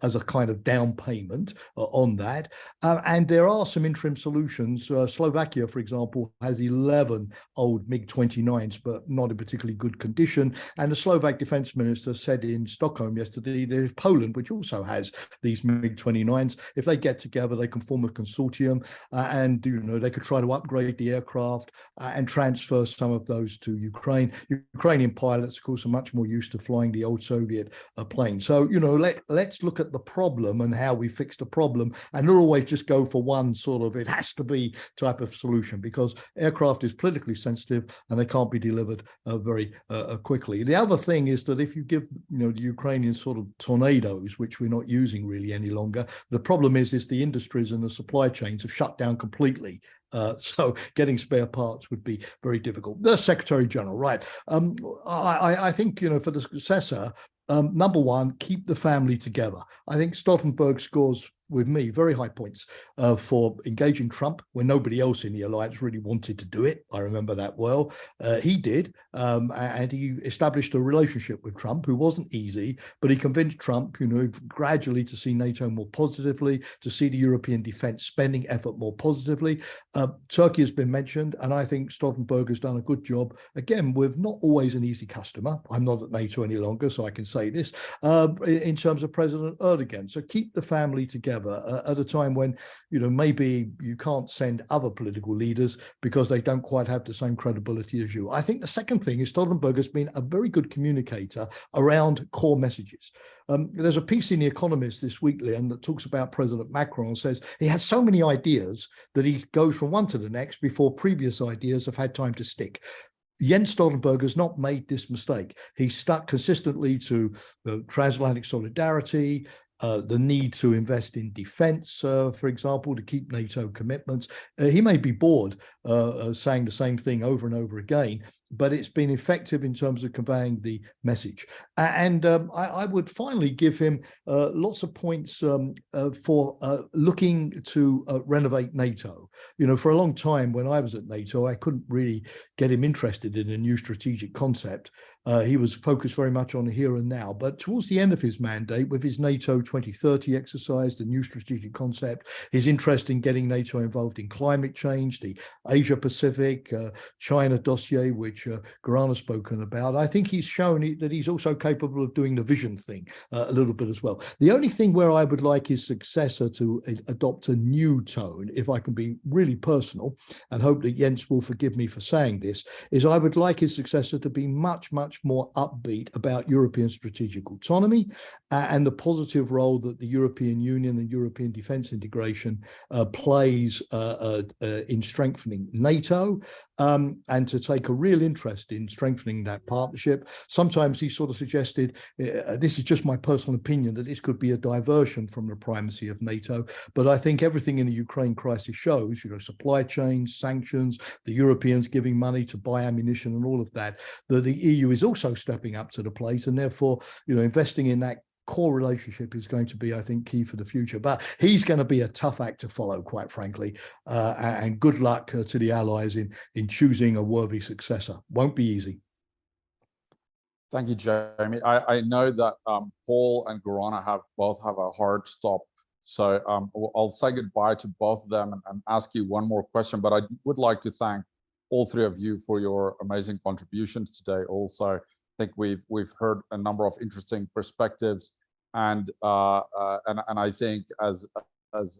As a kind of down payment on that. And there are some interim solutions. Slovakia, for example, has 11 old MiG-29s, but not in particularly good condition. And the Slovak defense minister said in Stockholm yesterday, there's Poland, which also has these MiG-29s. If they get together, they can form a consortium, and they could try to upgrade the aircraft and transfer some of those to Ukraine. Ukrainian pilots, of course, are much more used to flying the old Soviet plane. So, let's let's look at the problem and how we fix the problem, and not always just go for one sort of it has to be type of solution, because aircraft is politically sensitive and they can't be delivered very quickly. The other thing is that if you give the Ukrainians sort of tornadoes, which we're not using really any longer, the problem is the industries and the supply chains have shut down completely. So getting spare parts would be very difficult. The Secretary General, right? I think for the successor, number one, keep the family together. I think Stoltenberg scores with me very high points for engaging Trump when nobody else in the alliance really wanted to do it. I remember that well. He did, and he established a relationship with Trump, who wasn't easy, but he convinced Trump, gradually to see NATO more positively, to see the European defense spending effort more positively. Turkey has been mentioned, and I think Stoltenberg has done a good job, again, with not always an easy customer. I'm not at NATO any longer, so I can say this, in terms of President Erdogan. So keep the family together at a time when maybe you can't send other political leaders because they don't quite have the same credibility as you. I think the second thing is Stoltenberg has been a very good communicator around core messages. There's a piece in The Economist this week, Leon, that talks about President Macron and says he has so many ideas that he goes from one to the next before previous ideas have had time to stick. Jens Stoltenberg has not made this mistake. He stuck consistently to transatlantic solidarity, the need to invest in defense, for example, to keep NATO commitments. He may be bored saying the same thing over and over again, but it's been effective in terms of conveying the message. And I would finally give him lots of points for looking to renovate NATO. For a long time when I was at NATO, I couldn't really get him interested in a new strategic concept. He was focused very much on the here and now, but towards the end of his mandate, with his NATO 2030 exercise, the new strategic concept, his interest in getting NATO involved in climate change, the Asia-Pacific, China dossier, which Gorana's spoken about, I think he's shown that he's also capable of doing the vision thing a little bit as well. The only thing where I would like his successor to adopt a new tone, if I can be really personal, and hope that Jens will forgive me for saying this, is I would like his successor to be much more upbeat about European strategic autonomy and the positive role that the European Union and European defense integration plays in strengthening NATO, and to take a real interest in strengthening that partnership. Sometimes he sort of suggested, this is just my personal opinion, that this could be a diversion from the primacy of NATO, but I think everything in the Ukraine crisis shows, supply chains, sanctions, the Europeans giving money to buy ammunition and all of that, that the EU is also stepping up to the plate, and therefore, investing in that core relationship is going to be, I think, key for the future. But he's going to be a tough act to follow, quite frankly, and good luck to the allies in choosing a worthy successor. Won't be easy. Thank you, Jamie. I know that Paul and Gorana both have a hard stop, so I'll say goodbye to both of them and ask you one more question, but I would like to thank all three of you for your amazing contributions today. Also, I think we've heard a number of interesting perspectives, and I think as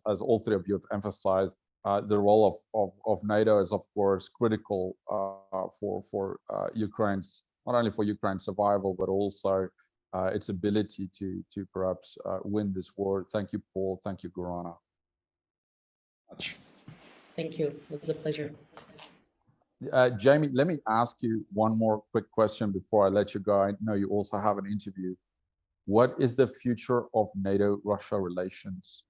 all three of you have emphasized, the role of NATO is of course critical for Ukraine's, not only for Ukraine's survival, but also its ability to perhaps win this war. Thank you, Paul. Thank you, Gorana. Thank you. It was a pleasure. Jamie, let me ask you one more quick question before I let you go. I know you also have an interview. What is the future of NATO-Russia relations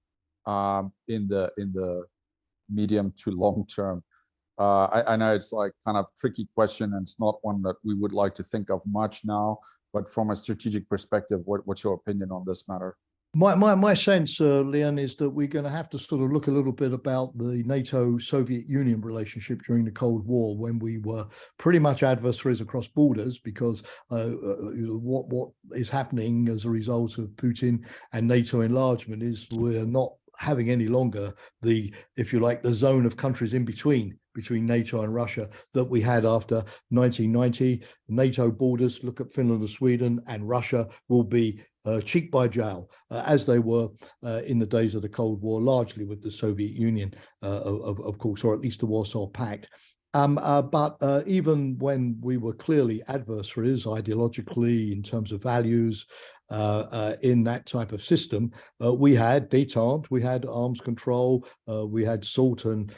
in the medium to long term? I know it's like kind of tricky question, and it's not one that we would like to think of much now, but from a strategic perspective, what's your opinion on this matter? My sense, Leon, is that we're going to have to sort of look a little bit about the NATO-Soviet Union relationship during the Cold War, when we were pretty much adversaries across borders, because what is happening as a result of Putin and NATO enlargement is we're not having any longer the, if you like, the zone of countries in between NATO and Russia that we had after 1990. NATO borders, look at Finland and Sweden, and Russia will be cheek by jowl, as they were in the days of the Cold War, largely with the Soviet Union, of course, or at least the Warsaw Pact. But even when we were clearly adversaries ideologically, in terms of values, in that type of system. We had détente, we had arms control, we had SALT and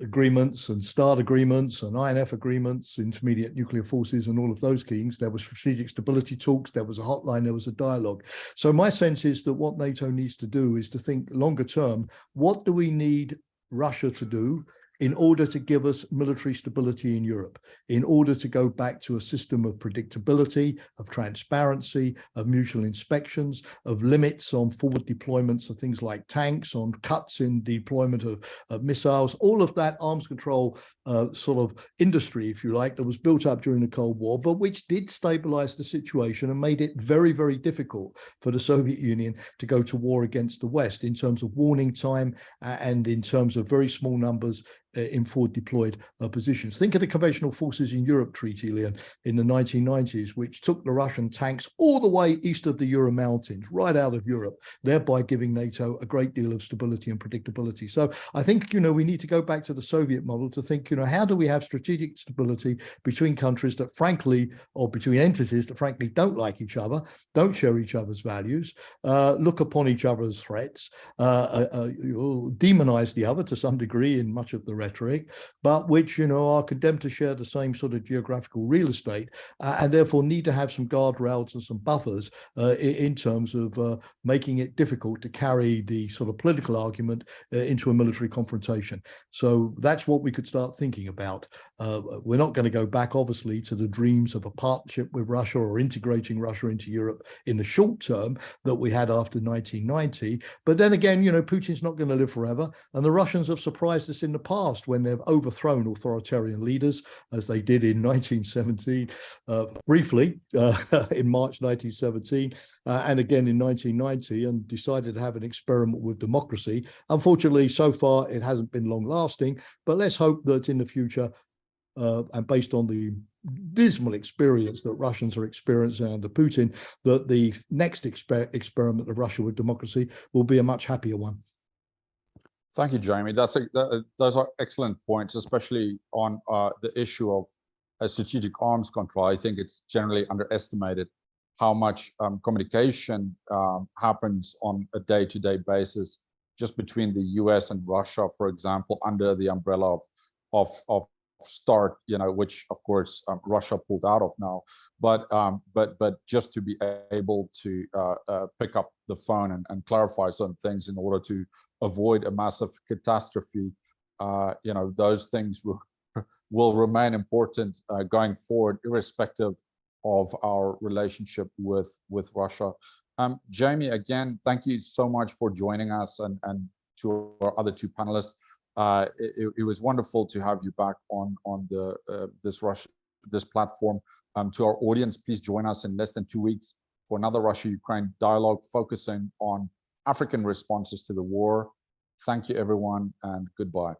agreements and START agreements and INF agreements, intermediate nuclear forces and all of those things. There were strategic stability talks, there was a hotline, there was a dialogue. So my sense is that what NATO needs to do is to think longer term, what do we need Russia to do in order to give us military stability in Europe, in order to go back to a system of predictability, of transparency, of mutual inspections, of limits on forward deployments of things like tanks, on cuts in deployment of missiles, all of that arms control sort of industry, if you like, that was built up during the Cold War, but which did stabilize the situation and made it very, very difficult for the Soviet Union to go to war against the West in terms of warning time and in terms of very small numbers in forward deployed positions. Think of the Conventional Forces in Europe Treaty, Leon, in the 1990s, which took the Russian tanks all the way east of the Ural Mountains, right out of Europe, thereby giving NATO a great deal of stability and predictability. So I think, we need to go back to the Soviet model to think, how do we have strategic stability between countries that frankly, or between entities that frankly don't like each other, don't share each other's values, look upon each other's threats, demonize the other to some degree in much of the rhetoric, but which, are condemned to share the same sort of geographical real estate and therefore need to have some guardrails and some buffers in terms of making it difficult to carry the sort of political argument into a military confrontation. So that's what we could start thinking about. We're not going to go back, obviously, to the dreams of a partnership with Russia or integrating Russia into Europe in the short term that we had after 1990. But then again, Putin's not going to live forever. And the Russians have surprised us in the past when they've overthrown authoritarian leaders, as they did in 1917, briefly in March 1917, and again in 1990, and decided to have an experiment with democracy. Unfortunately, so far, it hasn't been long lasting, but let's hope that in the future, and based on the dismal experience that Russians are experiencing under Putin, that the next experiment of Russia with democracy will be a much happier one. Thank you, Jamie. Those are excellent points, especially on the issue of strategic arms control. I think it's generally underestimated how much communication happens on a day-to-day basis just between the US and Russia, for example, under the umbrella of START, which of course Russia pulled out of now. But just to be able to pick up the phone and clarify some things in order to avoid a massive catastrophe, those things will remain important going forward, irrespective of our relationship with Russia. Jamie, again, thank you so much for joining us, and to our other two panelists. It was wonderful to have you back on this platform. To our audience, please join us in less than 2 weeks for another Russia-Ukraine dialogue focusing on African responses to the war. Thank you, everyone, and goodbye.